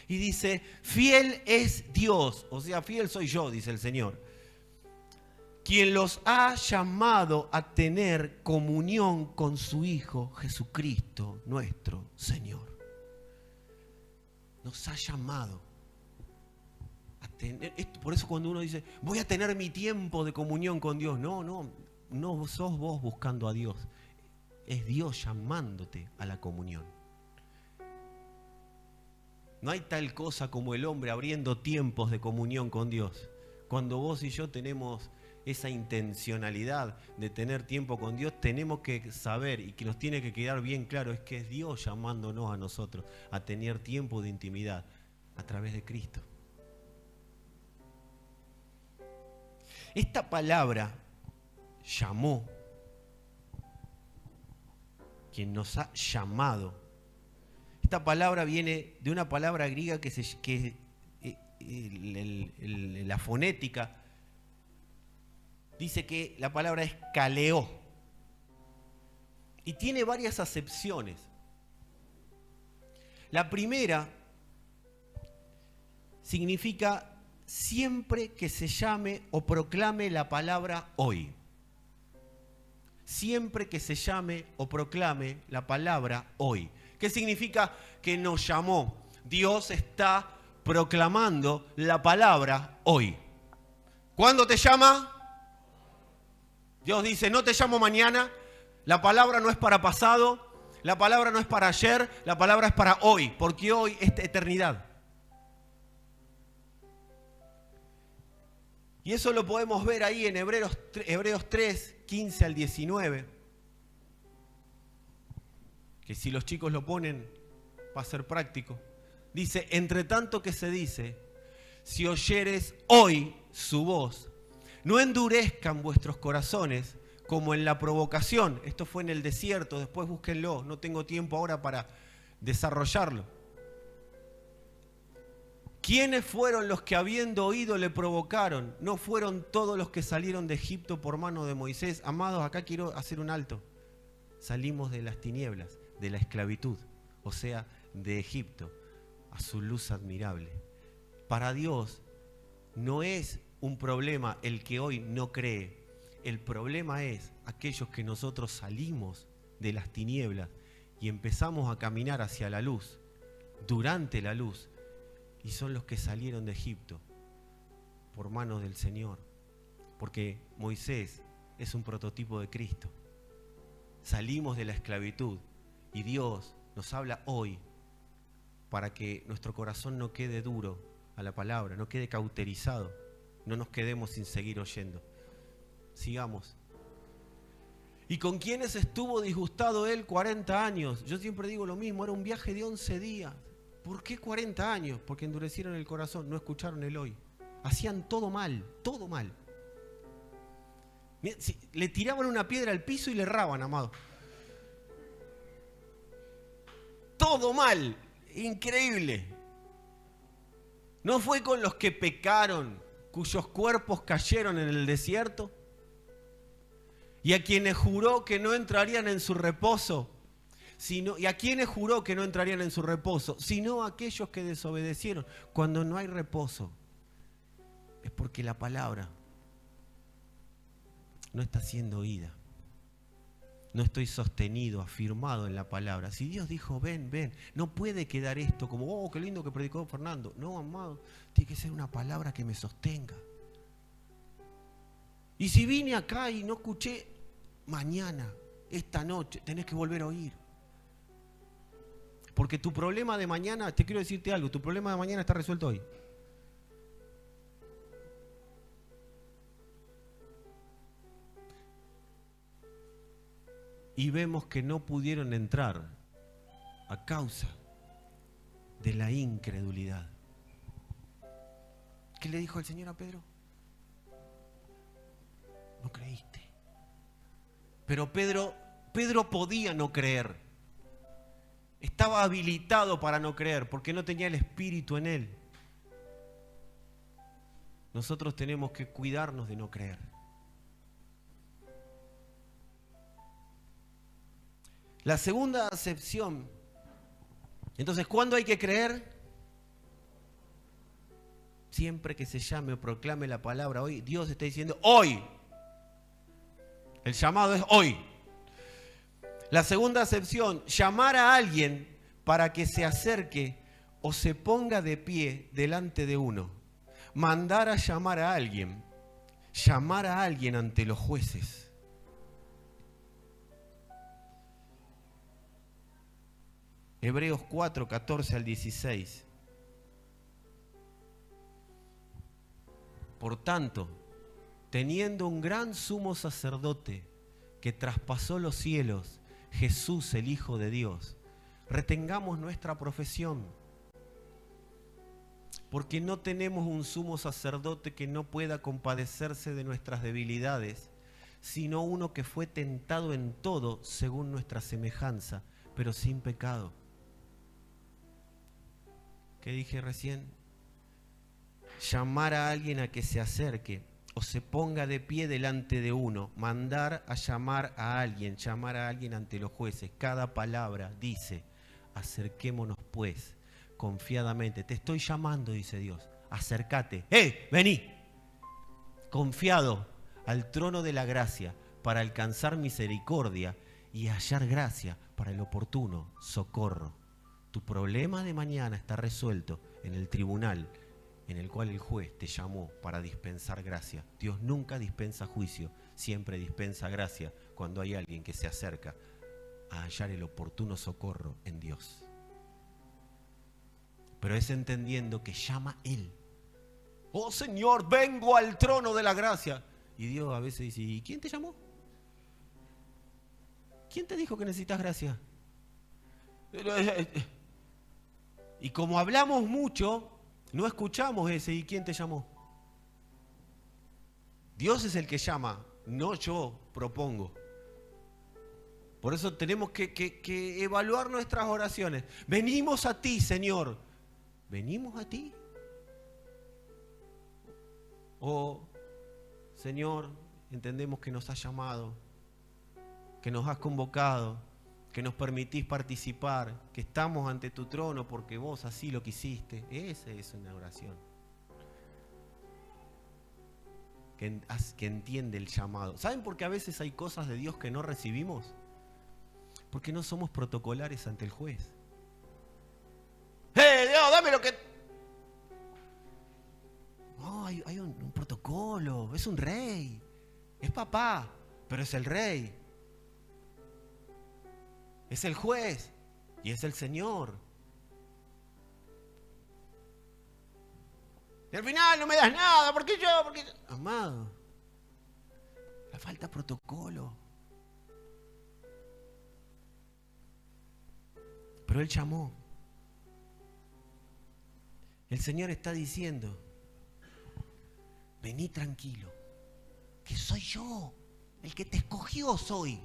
Y dice, fiel es Dios, o sea, fiel soy yo, dice el Señor, quien los ha llamado a tener comunión con su Hijo Jesucristo, nuestro Señor. Nos ha llamado a tener, por eso cuando uno dice, voy a tener mi tiempo de comunión con Dios, no sos vos buscando a Dios, es Dios llamándote a la comunión. No hay tal cosa como el hombre abriendo tiempos de comunión con Dios. Cuando vos y yo tenemos esa intencionalidad de tener tiempo con Dios, tenemos que saber y que nos tiene que quedar bien claro, es que es Dios llamándonos a nosotros a tener tiempo de intimidad a través de Cristo. Esta palabra, llamó, quien nos ha llamado. Esta palabra viene de una palabra griega que la fonética dice que la palabra es kaleó. Y tiene varias acepciones. La primera significa siempre que se llame o proclame la palabra hoy. Siempre que se llame o proclame la palabra hoy. ¿Qué significa que nos llamó? Dios está proclamando la palabra hoy. ¿Cuándo te llama? Dios dice, no te llamo mañana. La palabra no es para pasado. La palabra no es para ayer. La palabra es para hoy. Porque hoy es eternidad. Y eso lo podemos ver ahí en Hebreos 3, 15 al 19. Que si los chicos lo ponen, va a ser práctico. Dice, entre tanto que se dice, si oyeres hoy su voz, no endurezcan vuestros corazones como en la provocación. Esto fue en el desierto, después búsquenlo, no tengo tiempo ahora para desarrollarlo. ¿Quiénes fueron los que habiendo oído le provocaron? ¿No fueron todos los que salieron de Egipto por mano de Moisés? Amados, acá quiero hacer un alto. Salimos de las tinieblas, de la esclavitud, o sea, de Egipto, a su luz admirable. Para Dios no es un problema el que hoy no cree. El problema es aquellos que nosotros salimos de las tinieblas y empezamos a caminar hacia la luz, durante la luz. Y son los que salieron de Egipto por manos del Señor. Porque Moisés es un prototipo de Cristo. Salimos de la esclavitud y Dios nos habla hoy para que nuestro corazón no quede duro a la palabra, no quede cauterizado, no nos quedemos sin seguir oyendo. Sigamos. ¿Y con quiénes estuvo disgustado él 40 años? Yo siempre digo lo mismo, era un viaje de 11 días. ¿Por qué 40 años? Porque endurecieron el corazón, no escucharon el hoy. Hacían todo mal, todo mal. Le tiraban una piedra al piso y le erraban, amado. Todo mal, increíble. ¿No fue con los que pecaron, cuyos cuerpos cayeron en el desierto? Y a quienes juró que no entrarían en su reposo. ¿Y a quiénes juró que no entrarían en su reposo? Sino a aquellos que desobedecieron. Cuando no hay reposo, es porque la palabra no está siendo oída. No estoy sostenido, afirmado en la palabra. Si Dios dijo, ven, ven, no puede quedar esto como, oh, qué lindo que predicó Fernando. No, amado, tiene que ser una palabra que me sostenga. Y si vine acá y no escuché, mañana, esta noche, tenés que volver a oír. Porque tu problema de mañana, te quiero decirte algo, tu problema de mañana está resuelto hoy. Y vemos que no pudieron entrar a causa de la incredulidad. ¿Qué le dijo el Señor a Pedro? No creíste. Pero Pedro podía no creer. Estaba habilitado para no creer porque no tenía el Espíritu en él. Nosotros tenemos que cuidarnos de no creer. La segunda acepción. Entonces, ¿cuándo hay que creer? Siempre que se llame o proclame la palabra hoy. Dios está diciendo hoy. El llamado es hoy. La segunda acepción, llamar a alguien para que se acerque o se ponga de pie delante de uno. Mandar a llamar a alguien. Llamar a alguien ante los jueces. Hebreos 4, 14 al 16. Por tanto, teniendo un gran sumo sacerdote que traspasó los cielos, Jesús el Hijo de Dios, retengamos nuestra profesión, porque no tenemos un sumo sacerdote que no pueda compadecerse de nuestras debilidades, sino uno que fue tentado en todo según nuestra semejanza, pero sin pecado. ¿Qué dije recién? Llamar a alguien a que se acerque o se ponga de pie delante de uno, mandar a llamar a alguien ante los jueces. Cada palabra dice, acerquémonos pues confiadamente. Te estoy llamando, dice Dios. Acércate. Vení. Confiado al trono de la gracia para alcanzar misericordia y hallar gracia para el oportuno socorro. Tu problema de mañana está resuelto en el tribunal en el cual el juez te llamó para dispensar gracia. Dios nunca dispensa juicio, siempre dispensa gracia cuando hay alguien que se acerca a hallar el oportuno socorro en Dios. Pero es entendiendo que llama Él. Oh Señor, vengo al trono de la gracia. Y Dios a veces dice, ¿y quién te llamó? ¿Quién te dijo que necesitas gracia? Y como hablamos mucho, no escuchamos ese ¿y quién te llamó? Dios es el que llama, no yo propongo. Por eso tenemos que evaluar nuestras oraciones. Venimos a ti, Señor. ¿Venimos a ti? Oh, Señor, entendemos que nos has llamado, que nos has convocado, que nos permitís participar, que estamos ante tu trono porque vos así lo quisiste. Esa es una oración que entiende el llamado. ¿Saben por qué a veces hay cosas de Dios que no recibimos? Porque no somos protocolares ante el juez. Dios, dame lo que... No, hay un protocolo, es un rey, es papá, pero es el rey. Es el juez y es el Señor. Y al final no me das nada, ¿por qué yo? Amado, le falta protocolo. Pero Él llamó. El Señor está diciendo, vení tranquilo, que soy yo, el que te escogió soy.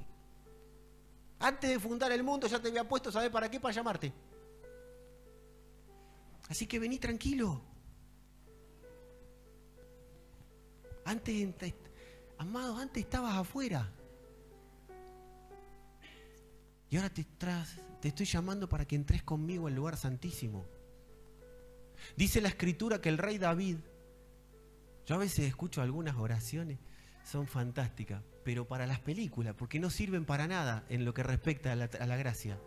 Antes de fundar el mundo ya te había puesto, ¿sabes para qué? Para llamarte. Así que vení tranquilo. Amado, antes estabas afuera. Y ahora te estoy llamando para que entres conmigo al lugar santísimo. Dice la Escritura que el rey David, yo a veces escucho algunas oraciones, son fantásticas, pero para las películas, porque no sirven para nada en lo que respecta a la gracia,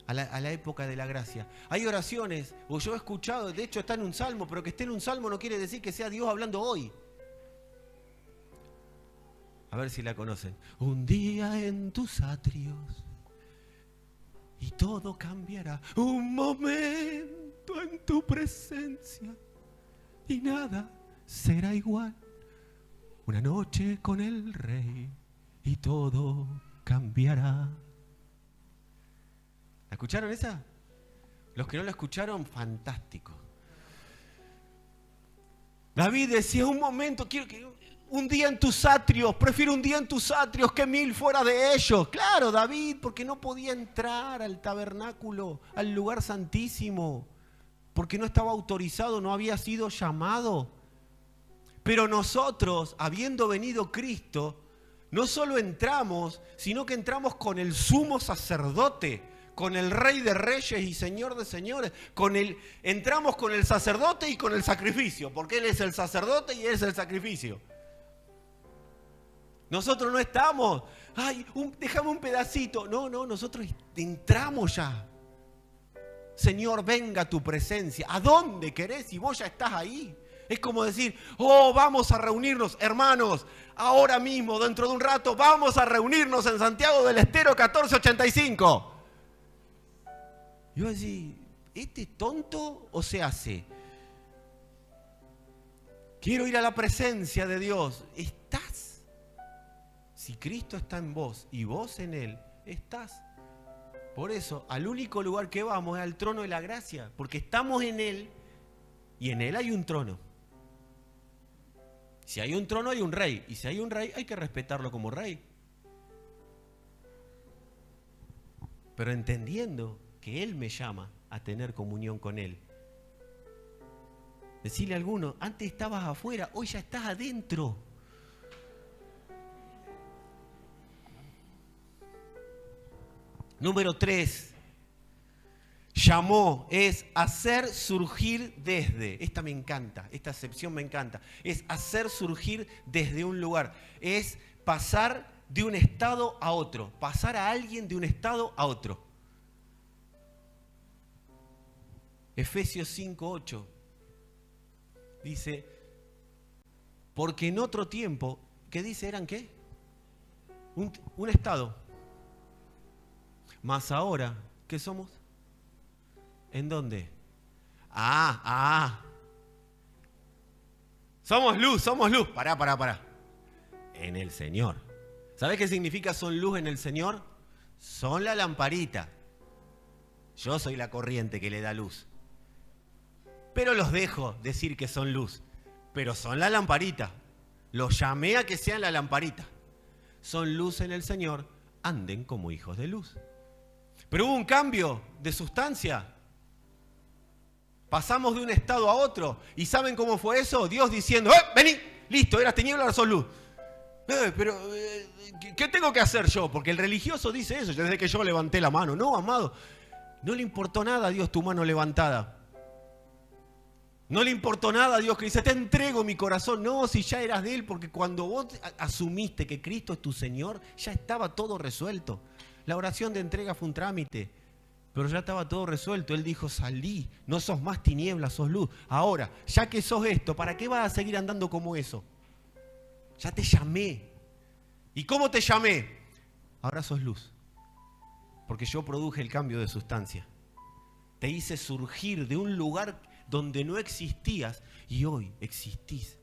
a la época de la gracia. Hay oraciones, o yo he escuchado, de hecho está en un salmo, pero que esté en un salmo no quiere decir que sea Dios hablando hoy. A ver si la conocen. Un día en tus atrios y todo cambiará. Un momento en tu presencia y nada será igual. Una noche con el rey y todo cambiará. ¿La escucharon esa? Los que no la escucharon, fantástico. David decía, un momento, quiero que un día en tus atrios, prefiero un día en tus atrios que 1000 fuera de ellos. Claro, David, porque no podía entrar al tabernáculo, al lugar santísimo, porque no estaba autorizado, no había sido llamado. Pero nosotros, habiendo venido Cristo, no solo entramos, sino que entramos con el sumo sacerdote, con el Rey de Reyes y Señor de Señores. Entramos con el sacerdote y con el sacrificio, porque Él es el sacerdote y Él es el sacrificio. Nosotros no estamos, déjame un pedacito. No, nosotros entramos ya. Señor, venga a tu presencia. ¿A dónde querés? Si vos ya estás ahí. Es como decir, vamos a reunirnos, hermanos, ahora mismo, dentro de un rato, vamos a reunirnos en Santiago del Estero 1485. Y vos decís, ¿este es tonto o se hace? Quiero ir a la presencia de Dios. ¿Estás? Si Cristo está en vos y vos en Él, estás. Por eso, al único lugar que vamos es al trono de la gracia, porque estamos en Él y en Él hay un trono. Si hay un trono hay un rey, y si hay un rey hay que respetarlo como rey. Pero entendiendo que Él me llama a tener comunión con Él. Decirle a alguno, antes estabas afuera, hoy ya estás adentro. Número 3. llamó, es hacer surgir desde. Esta me encanta, esta acepción me encanta. Es hacer surgir desde un lugar. Es pasar de un estado a otro. Pasar a alguien de un estado a otro. Efesios 5:8 dice, porque en otro tiempo, ¿qué dice? ¿Eran qué? Un estado. Mas ahora, ¿qué somos? ¿En dónde? Somos luz, somos luz. Pará. En el Señor. ¿Sabés qué significa son luz en el Señor? Son la lamparita. Yo soy la corriente que le da luz. Pero los dejo decir que son luz. Pero son la lamparita. Los llamé a que sean la lamparita. Son luz en el Señor. Anden como hijos de luz. Pero hubo un cambio de sustancia. Pasamos de un estado a otro. ¿Y saben cómo fue eso? Dios diciendo, vení, listo, eras tiniebla, ahora sos luz. ¿Qué tengo que hacer yo? Porque el religioso dice eso, desde que yo levanté la mano. No, amado, no le importó nada a Dios tu mano levantada. No le importó nada a Dios que dice, te entrego mi corazón. No, si ya eras de Él, porque cuando vos asumiste que Cristo es tu Señor, ya estaba todo resuelto. La oración de entrega fue un trámite, pero ya estaba todo resuelto. Él dijo, salí, no sos más tinieblas, sos luz. Ahora, ya que sos esto, ¿para qué vas a seguir andando como eso? Ya te llamé. ¿Y cómo te llamé? Ahora sos luz, porque yo produje el cambio de sustancia. Te hice surgir de un lugar donde no existías y hoy existís.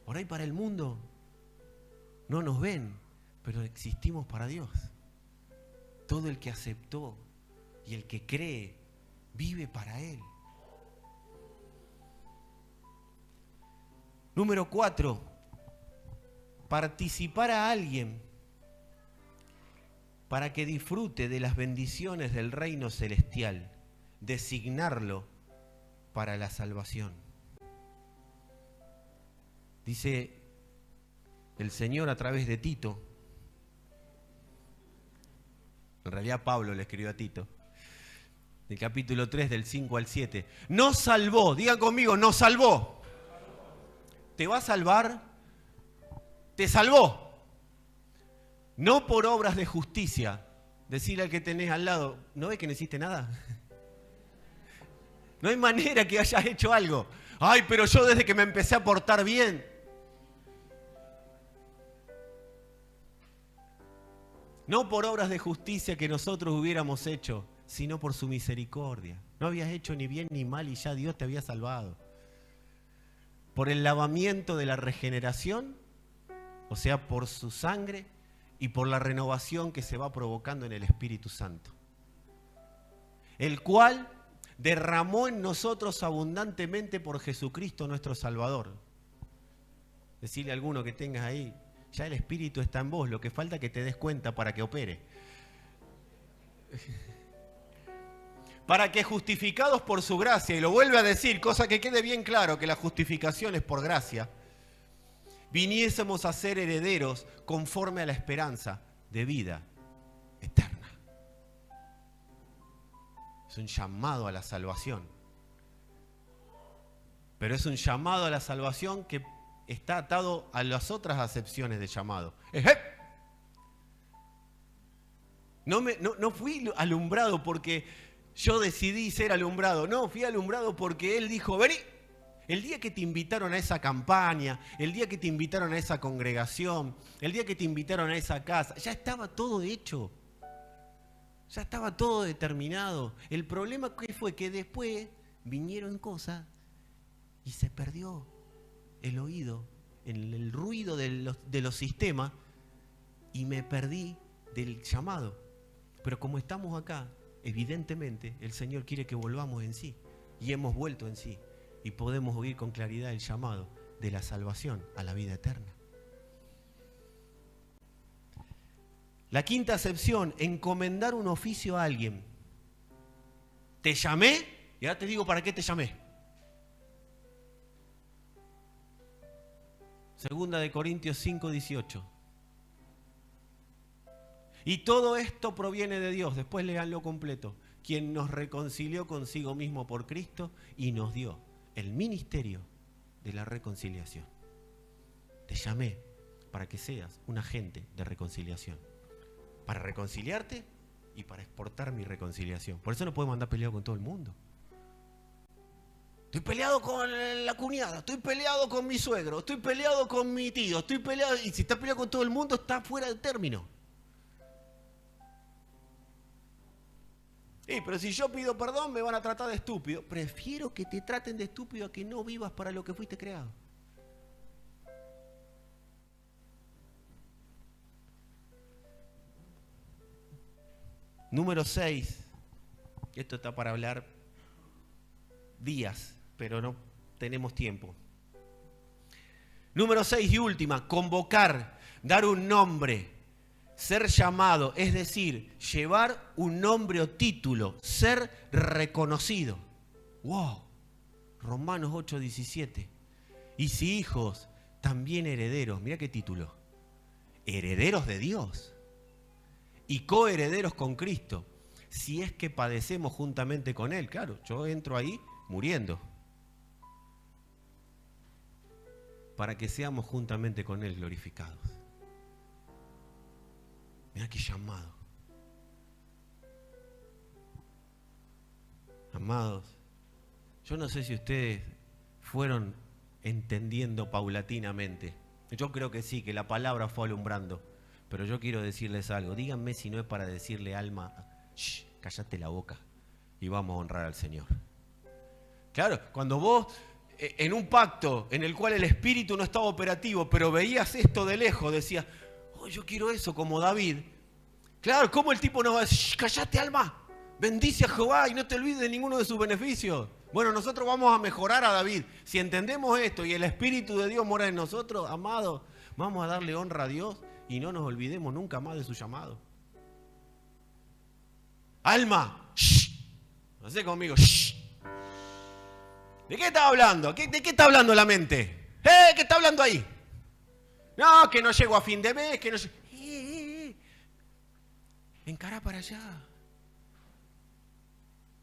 Por ahí para el mundo no nos ven, pero existimos para Dios. Todo el que aceptó y el que cree vive para Él. Número 4, participar a alguien para que disfrute de las bendiciones del reino celestial. Designarlo para la salvación. Dice el Señor a través de Tito, en realidad Pablo le escribió a Tito, del capítulo 3, del 5 al 7, nos salvó, digan conmigo, nos salvó. ¿Te va a salvar? Te salvó. No por obras de justicia. Decirle al que tenés al lado, ¿no ves que no hiciste nada? No hay manera que hayas hecho algo. Ay, pero yo desde que me empecé a portar bien. No por obras de justicia que nosotros hubiéramos hecho, sino por su misericordia. No habías hecho ni bien ni mal y ya Dios te había salvado. Por el lavamiento de la regeneración, o sea, por su sangre y por la renovación que se va provocando en el Espíritu Santo. El cual derramó en nosotros abundantemente por Jesucristo nuestro Salvador. Decirle a alguno que tengas ahí, ya el Espíritu está en vos, lo que falta es que te des cuenta para que opere. Para que justificados por su gracia, y lo vuelve a decir, cosa que quede bien claro, que la justificación es por gracia, viniésemos a ser herederos conforme a la esperanza de vida eterna. Es un llamado a la salvación. Pero es un llamado a la salvación que está atado a las otras acepciones de llamado. No fui alumbrado porque yo decidí ser alumbrado. No, fui alumbrado porque Él dijo, vení. El día que te invitaron a esa campaña, el día que te invitaron a esa congregación, el día que te invitaron a esa casa, ya estaba todo hecho. Ya estaba todo determinado. El problema que fue que después vinieron cosas y se perdió el oído, en el ruido de los sistemas, y me perdí del llamado. Pero como estamos acá, evidentemente el Señor quiere que volvamos en sí. Y hemos vuelto en sí. Y podemos oír con claridad el llamado de la salvación a la vida eterna. La quinta acepción, encomendar un oficio a alguien. Te llamé y ahora te digo para qué te llamé. Segunda de Corintios 5:18. Y todo esto proviene de Dios. Después léanlo completo. Quien nos reconcilió consigo mismo por Cristo y nos dio el ministerio de la reconciliación. Te llamé para que seas un agente de reconciliación. Para reconciliarte y para exportar mi reconciliación. Por eso no podemos andar peleado con todo el mundo. Estoy peleado con la cuñada, estoy peleado con mi suegro, estoy peleado con mi tío, estoy peleado... Y si estás peleado con todo el mundo, está fuera de término. Pero si yo pido perdón, me van a tratar de estúpido. Prefiero que te traten de estúpido a que no vivas para lo que fuiste creado. Número 6. Esto está para hablar días, pero no tenemos tiempo. Número 6 y última, convocar, dar un nombre, ser llamado, es decir, llevar un nombre o título, ser reconocido. ¡Wow! Romanos 8:17. Y si hijos, también herederos. Mirá qué título. Herederos de Dios. Y coherederos con Cristo. Si es que padecemos juntamente con Él. Claro, yo entro ahí muriendo. Para que seamos juntamente con Él glorificados. Mirá qué llamado. Amados, yo no sé si ustedes fueron entendiendo paulatinamente. Yo creo que sí, que la palabra fue alumbrando. Pero yo quiero decirles algo. Díganme si no es para decirle alma, shh, cállate la boca y vamos a honrar al Señor. Claro, cuando vos en un pacto en el cual el Espíritu no estaba operativo, pero veías esto de lejos, decías, oh, yo quiero eso como David. Claro, ¿cómo el tipo no va a decir, cállate alma, bendice a Jehová y no te olvides de ninguno de sus beneficios? Bueno, nosotros vamos a mejorar a David. Si entendemos esto y el Espíritu de Dios mora en nosotros, amados, vamos a darle honra a Dios y no nos olvidemos nunca más de su llamado. Alma, shh, no sé conmigo, shh. ¿De qué está hablando? ¿De qué está hablando la mente? ¿Qué está hablando ahí? No, que no llego a fin de mes, que no llego... Encará para allá.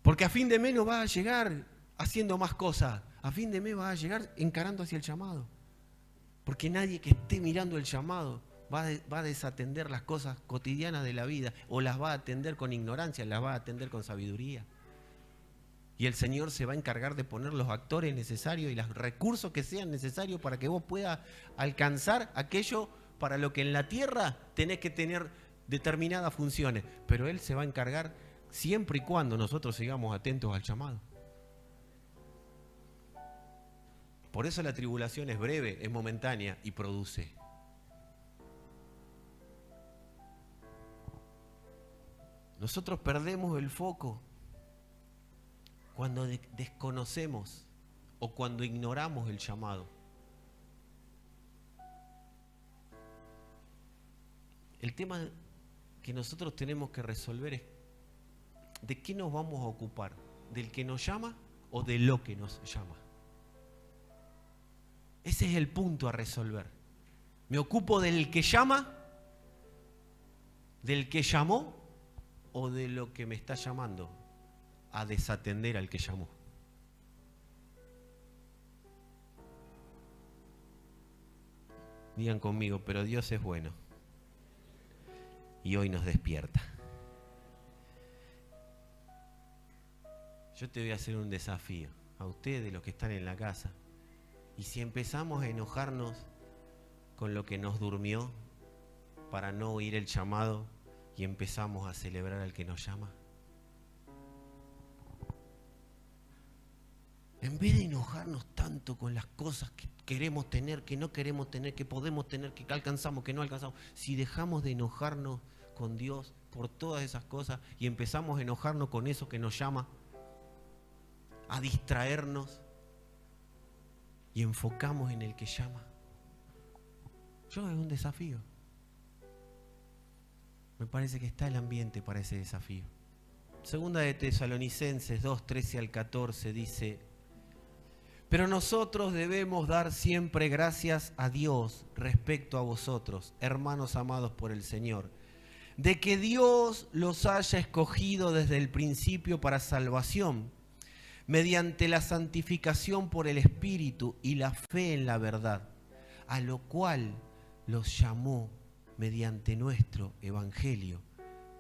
Porque a fin de mes no va a llegar haciendo más cosas. A fin de mes va a llegar encarando hacia el llamado. Porque nadie que esté mirando el llamado va a desatender las cosas cotidianas de la vida, o las va a atender con ignorancia, las va a atender con sabiduría. Y el Señor se va a encargar de poner los actores necesarios y los recursos que sean necesarios para que vos puedas alcanzar aquello para lo que en la tierra tenés que tener determinadas funciones. Pero Él se va a encargar siempre y cuando nosotros sigamos atentos al llamado. Por eso la tribulación es breve, es momentánea y produce. Nosotros perdemos el foco cuando desconocemos o cuando ignoramos el llamado. El tema que nosotros tenemos que resolver es ¿de qué nos vamos a ocupar? ¿Del que nos llama o de lo que nos llama? Ese es el punto a resolver. ¿Me ocupo del que llama? ¿Del que llamó? ¿O de lo que me está llamando a desatender al que llamó? Digan conmigo, pero Dios es bueno. Y hoy nos despierta. Yo te voy a hacer un desafío a ustedes, los que están en la casa. Y si empezamos a enojarnos con lo que nos durmió para no oír el llamado y empezamos a celebrar al que nos llama. En vez de enojarnos tanto con las cosas que queremos tener, que no queremos tener, que podemos tener, que alcanzamos, que no alcanzamos, si dejamos de enojarnos con Dios por todas esas cosas y empezamos a enojarnos con eso que nos llama, a distraernos y enfocamos en el que llama. Yo es un desafío. Me parece que está el ambiente para ese desafío. Segunda de Tesalonicenses 2, 13 al 14 dice: pero nosotros debemos dar siempre gracias a Dios respecto a vosotros, hermanos amados por el Señor, de que Dios los haya escogido desde el principio para salvación, mediante la santificación por el Espíritu y la fe en la verdad, a lo cual los llamó mediante nuestro Evangelio,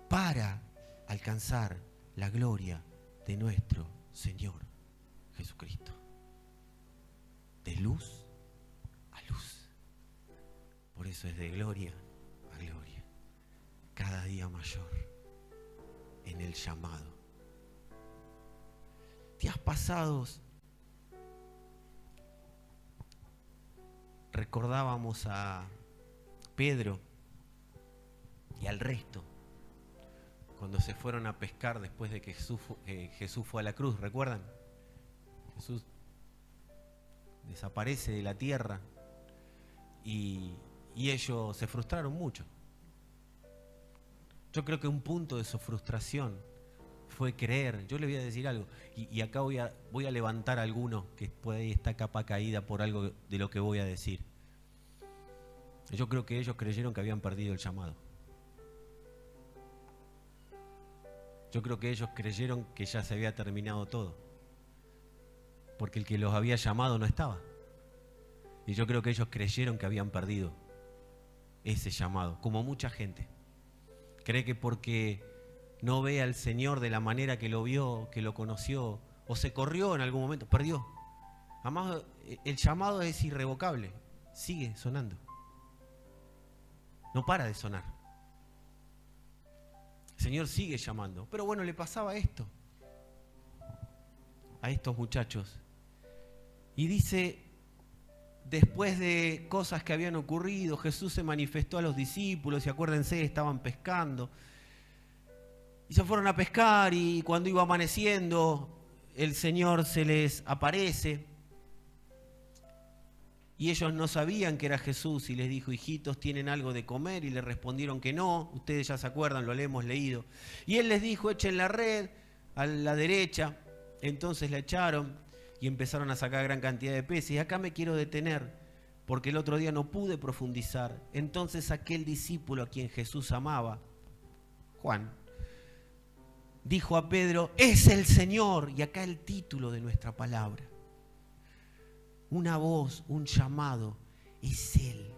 para alcanzar la gloria de nuestro Señor Jesucristo. De luz a luz. Por eso es de gloria a gloria. Cada día mayor en el llamado. Días pasados recordábamos a Pedro y al resto cuando se fueron a pescar después de que Jesús fue a la cruz. ¿Recuerdan? Jesús desaparece de la tierra y ellos se frustraron mucho. Yo creo que un punto de su frustración fue creer. Yo le voy a decir algo, y acá voy a levantar a alguno que puede estar capa caída por algo de lo que voy a decir. Yo creo que ellos creyeron que habían perdido el llamado. Yo creo que ellos creyeron que ya se había terminado todo, porque el que los había llamado no estaba. Y yo creo que ellos creyeron que habían perdido ese llamado, como mucha gente. Cree que porque no ve al Señor de la manera que lo vio, que lo conoció, o se corrió en algún momento, perdió. Además, el llamado es irrevocable, sigue sonando. No para de sonar. El Señor sigue llamando. Pero bueno, le pasaba esto a estos muchachos. Y dice, después de cosas que habían ocurrido, Jesús se manifestó a los discípulos, y acuérdense, estaban pescando. Y se fueron a pescar, y cuando iba amaneciendo, el Señor se les aparece. Y ellos no sabían que era Jesús, y les dijo, hijitos, ¿tienen algo de comer? Y le respondieron que no. Ustedes ya se acuerdan, lo hemos leído. Y él les dijo, echen la red a la derecha. Entonces la echaron y empezaron a sacar gran cantidad de peces. Y acá me quiero detener, porque el otro día no pude profundizar. Entonces aquel discípulo a quien Jesús amaba, Juan, dijo a Pedro, es el Señor. Y acá el título de nuestra palabra. Una voz, un llamado, es Él.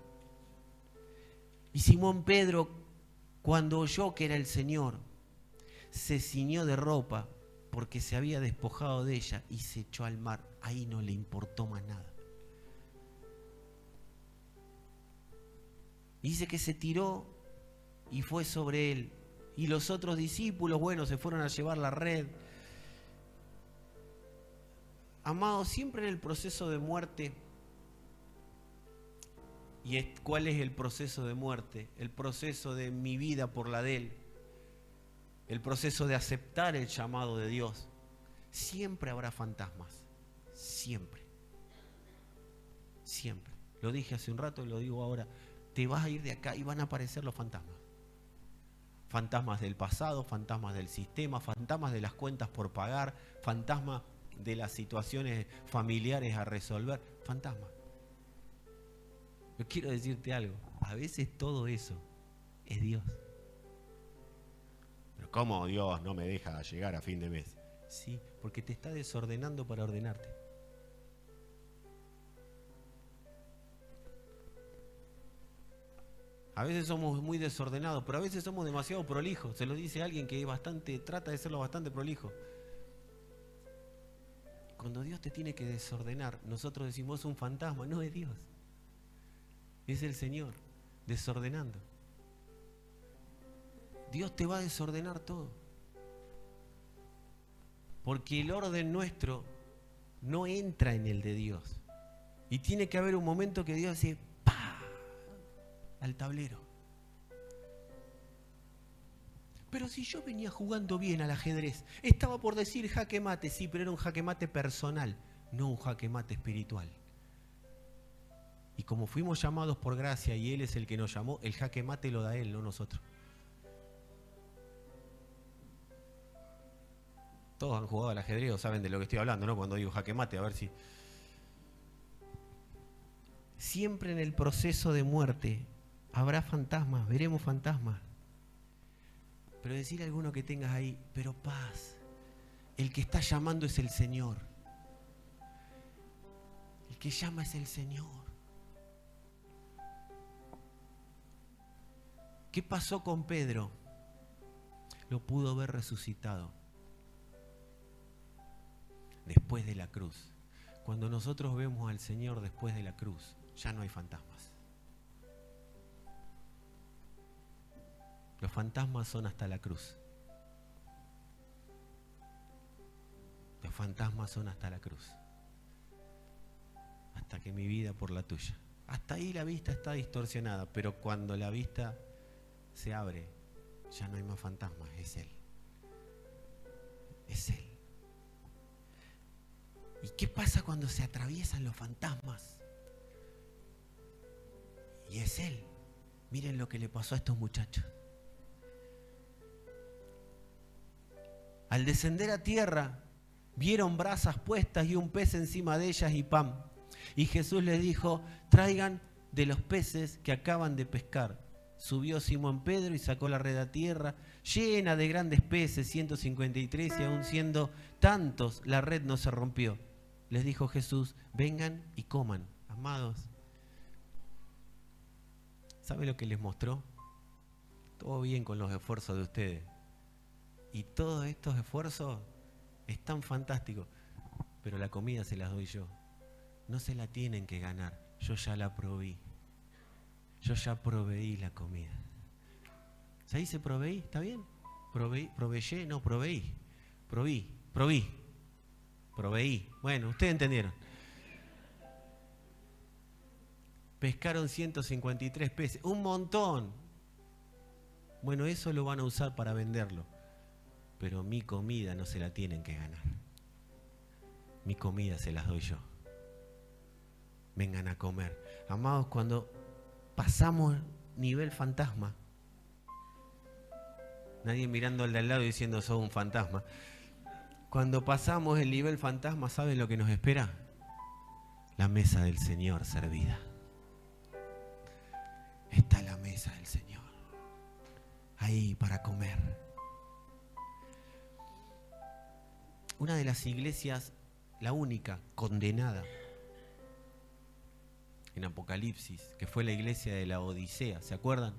Y Simón Pedro, cuando oyó que era el Señor, se ciñó de ropa porque se había despojado de ella y se echó al mar. Ahí no le importó más nada. Dice que se tiró y fue sobre él. Y los otros discípulos, bueno, se fueron a llevar la red. Amados, siempre en el proceso de muerte, ¿cuál es el proceso de muerte? El proceso de mi vida por la de Él, el proceso de aceptar el llamado de Dios. Siempre habrá fantasmas, siempre, siempre. Lo dije hace un rato y lo digo ahora, te vas a ir de acá y van a aparecer los fantasmas. Fantasmas del pasado, fantasmas del sistema, fantasmas de las cuentas por pagar, fantasmas de las situaciones familiares a resolver, fantasmas. Yo quiero decirte algo, a veces todo eso es Dios. Pero ¿cómo Dios no me deja llegar a fin de mes? Sí, porque te está desordenando para ordenarte. A veces somos muy desordenados, pero a veces somos demasiado prolijos. Se lo dice alguien que trata de serlo bastante prolijo. Cuando Dios te tiene que desordenar, nosotros decimos es un fantasma, no es Dios. Es el Señor desordenando. Dios te va a desordenar todo. Porque el orden nuestro no entra en el de Dios. Y tiene que haber un momento que Dios dice ¡pah! Al tablero. Pero si yo venía jugando bien al ajedrez, estaba por decir jaque mate, sí, pero era un jaque mate personal, no un jaque mate espiritual. Y como fuimos llamados por gracia y Él es el que nos llamó, el jaque mate lo da Él, no nosotros. Todos han jugado al ajedrez o saben de lo que estoy hablando, ¿no? Cuando digo jaque mate, a ver si... Siempre en el proceso de muerte habrá fantasmas, veremos fantasmas. Pero decirle a alguno que tengas ahí, pero paz. El que está llamando es el Señor. El que llama es el Señor. ¿Qué pasó con Pedro? Lo pudo ver resucitado después de la cruz. Cuando nosotros vemos al Señor después de la cruz, ya no hay fantasmas. Los fantasmas son hasta la cruz. Los fantasmas son hasta la cruz. Hasta que mi vida por la tuya. Hasta ahí la vista está distorsionada, pero cuando la vista se abre, ya no hay más fantasmas, es Él. Es Él. ¿Y qué pasa cuando se atraviesan los fantasmas? Y es Él. Miren lo que le pasó a estos muchachos. Al descender a tierra, vieron brasas puestas y un pez encima de ellas y pan. Y Jesús les dijo, traigan de los peces que acaban de pescar. Subió Simón Pedro y sacó la red a tierra, llena de grandes peces, 153, y aun siendo tantos, la red no se rompió. Les dijo Jesús, vengan y coman. Amados, ¿sabe lo que les mostró? Todo bien con los esfuerzos de ustedes. Y todos estos esfuerzos están fantásticos, pero la comida se las doy yo. No se la tienen que ganar, yo ya la proví. Yo ya proveí la comida. ¿Se dice proveí? ¿Está bien? Proveyé, no, proveí. Proveí. Bueno, ustedes entendieron. Pescaron 153 peces, un montón. Bueno, eso lo van a usar para venderlo. Pero mi comida no se la tienen que ganar. Mi comida se las doy yo. Vengan a comer. Amados, cuando pasamos nivel fantasma, nadie mirando al de al lado diciendo sos un fantasma. Cuando pasamos el nivel fantasma, ¿saben lo que nos espera? La mesa del Señor servida. Está la mesa del Señor ahí para comer. Una de las iglesias, la única condenada en Apocalipsis, que fue la iglesia de la Odisea, ¿se acuerdan?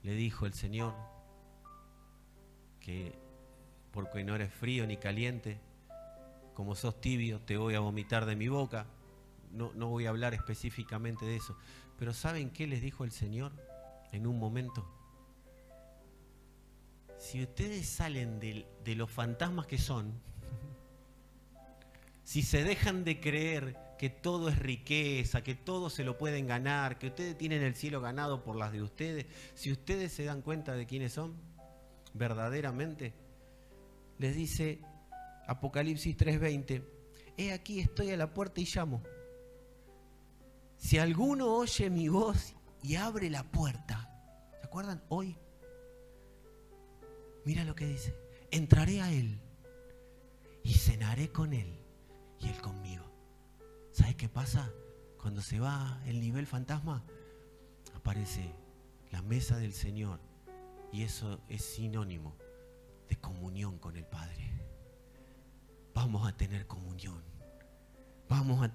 Le dijo el Señor que porque no eres frío ni caliente, como sos tibio, te voy a vomitar de mi boca. No voy a hablar específicamente de eso, pero ¿saben qué les dijo el Señor en un momento? Si ustedes salen de los fantasmas que son, si se dejan de creer que todo es riqueza, que todo se lo pueden ganar, que ustedes tienen el cielo ganado por las de ustedes, si ustedes se dan cuenta de quiénes son, verdaderamente, les dice Apocalipsis 3:20, he aquí estoy a la puerta y llamo. Si alguno oye mi voz y abre la puerta, ¿se acuerdan? Hoy, mira lo que dice, entraré a él y cenaré con él y él conmigo. ¿Sabes qué pasa? Cuando se va el nivel fantasma, aparece la mesa del Señor y eso es sinónimo de comunión con el Padre. Vamos a tener comunión.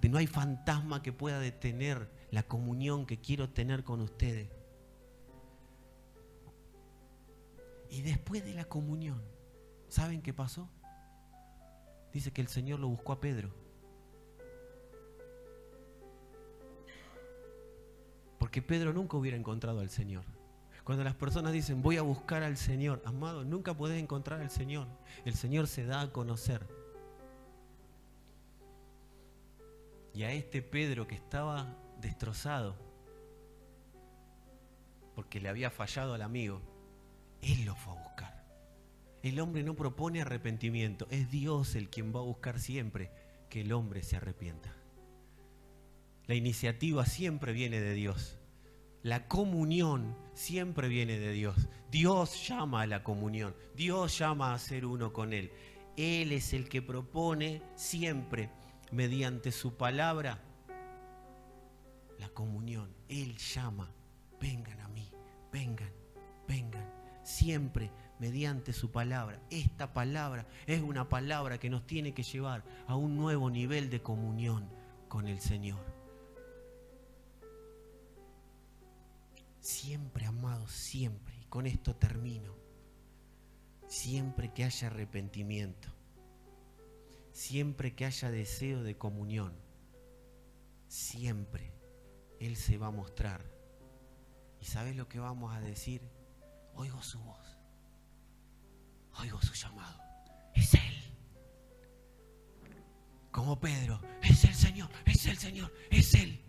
No hay fantasma que pueda detener la comunión que quiero tener con ustedes. Y después de la comunión, ¿saben qué pasó? Dice que el Señor lo buscó a Pedro. Porque Pedro nunca hubiera encontrado al Señor. Cuando las personas dicen, voy a buscar al Señor, amado, nunca podés encontrar al Señor. El Señor se da a conocer. Y a este Pedro que estaba destrozado, porque le había fallado al amigo, Él lo fue a buscar. El hombre no propone arrepentimiento, es Dios el quien va a buscar siempre que el hombre se arrepienta. La iniciativa siempre viene de Dios. La comunión siempre viene de Dios. Dios llama a la comunión. Dios llama a ser uno con Él. Él es el que propone siempre, mediante su palabra, la comunión. Él llama, vengan a mí, vengan, vengan. Siempre mediante su palabra. Esta palabra es una palabra que nos tiene que llevar a un nuevo nivel de comunión con el Señor. Siempre, amados, siempre, y con esto termino, siempre que haya arrepentimiento, siempre que haya deseo de comunión, siempre Él se va a mostrar. ¿Y sabes lo que vamos a decir? Oigo su voz, oigo su llamado, es Él. Como Pedro, es el Señor, es el Señor, es Él.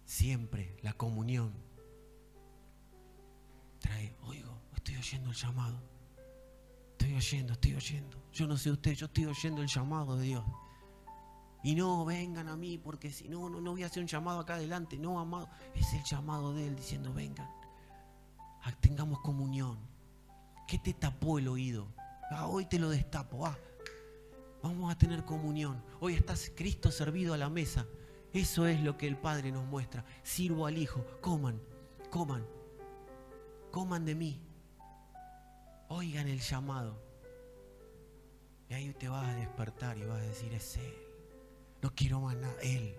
Siempre la comunión trae, oigo, estoy oyendo el llamado. Estoy oyendo. Yo no sé usted, yo estoy oyendo el llamado de Dios. Y no vengan a mí, porque si no voy a hacer un llamado acá adelante. No, amado, es el llamado de Él diciendo, vengan, tengamos comunión. ¿Qué te tapó el oído? Hoy te lo destapo, vamos a tener comunión. Hoy está Cristo servido a la mesa. Eso es lo que el Padre nos muestra. Sirvo al Hijo, coman de mí. Oigan el llamado. Y ahí te vas a despertar y vas a decir, es Él. No quiero más nada, Él.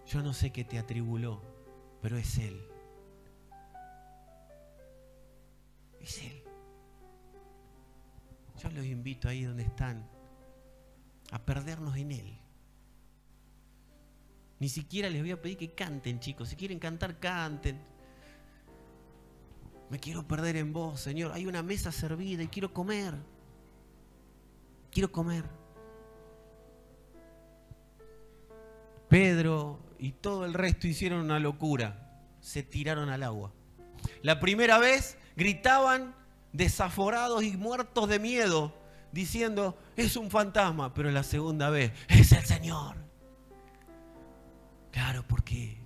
Yo no sé qué te atribuló, pero es Él. Es Él. Yo los invito ahí donde están a perdernos en Él. Ni siquiera les voy a pedir que canten, chicos. Si quieren cantar, canten. Me quiero perder en vos, Señor. Hay una mesa servida y quiero comer. Quiero comer. Pedro y todo el resto hicieron una locura. Se tiraron al agua. La primera vez gritaban desaforados y muertos de miedo, diciendo, es un fantasma. Pero la segunda vez, es el Señor. Claro, porque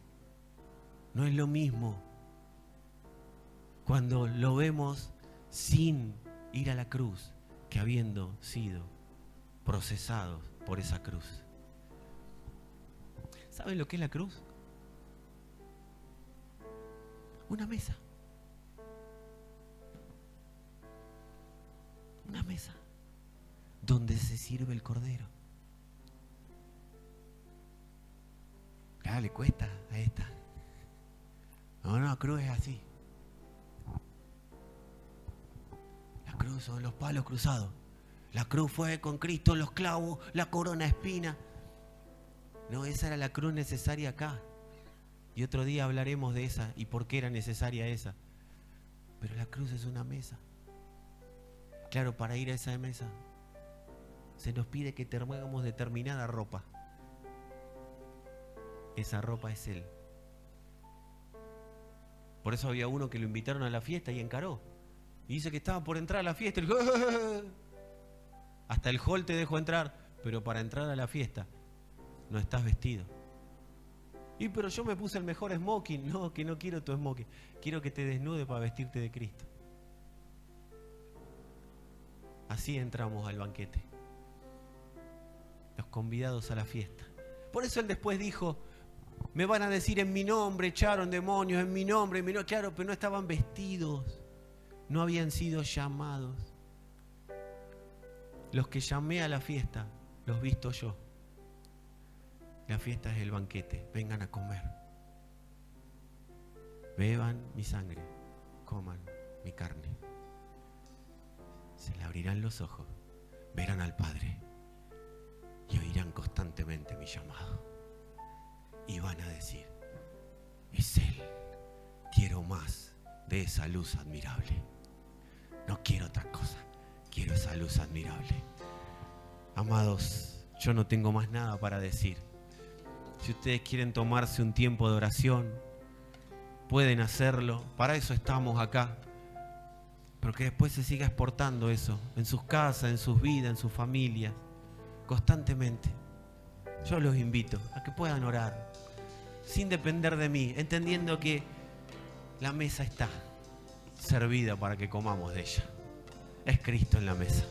no es lo mismo cuando lo vemos sin ir a la cruz que habiendo sido procesados por esa cruz. ¿Saben lo que es la cruz? Una mesa. Una mesa donde se sirve el cordero. Claro, le cuesta a esta. No, la cruz es así. La cruz son los palos cruzados. La cruz fue con Cristo, los clavos, la corona de espina. No, esa era la cruz necesaria acá. Y otro día hablaremos de esa y por qué era necesaria esa. Pero la cruz es una mesa. Claro, para ir a esa mesa se nos pide que tengamos determinada ropa. Esa ropa es Él. Por eso había uno que lo invitaron a la fiesta y encaró. Y dice que estaba por entrar a la fiesta. Hasta el hall te dejó entrar, pero para entrar a la fiesta no estás vestido. Y pero yo me puse el mejor smoking. No, que no quiero tu smoking. Quiero que te desnude para vestirte de Cristo. Así entramos al banquete. Los convidados a la fiesta. Por eso Él después dijo, me van a decir en mi nombre, echaron demonios en mi nombre. Claro, pero no estaban vestidos. No habían sido llamados. Los que llamé a la fiesta, los visto yo. La fiesta es el banquete. Vengan a comer. Beban mi sangre. Coman mi carne. Se le abrirán los ojos. Verán al Padre. Y oirán constantemente mi llamado. Y van a decir, es Él. Quiero más de esa luz admirable. No quiero otra cosa. Quiero esa luz admirable. Amados, yo no tengo más nada para decir. Si ustedes quieren tomarse un tiempo de oración, pueden hacerlo. Para eso estamos acá. Pero que después se siga exportando eso en sus casas, en sus vidas, en sus familias, constantemente. Yo los invito a que puedan orar sin depender de mí, entendiendo que la mesa está servida para que comamos de ella. Es Cristo en la mesa.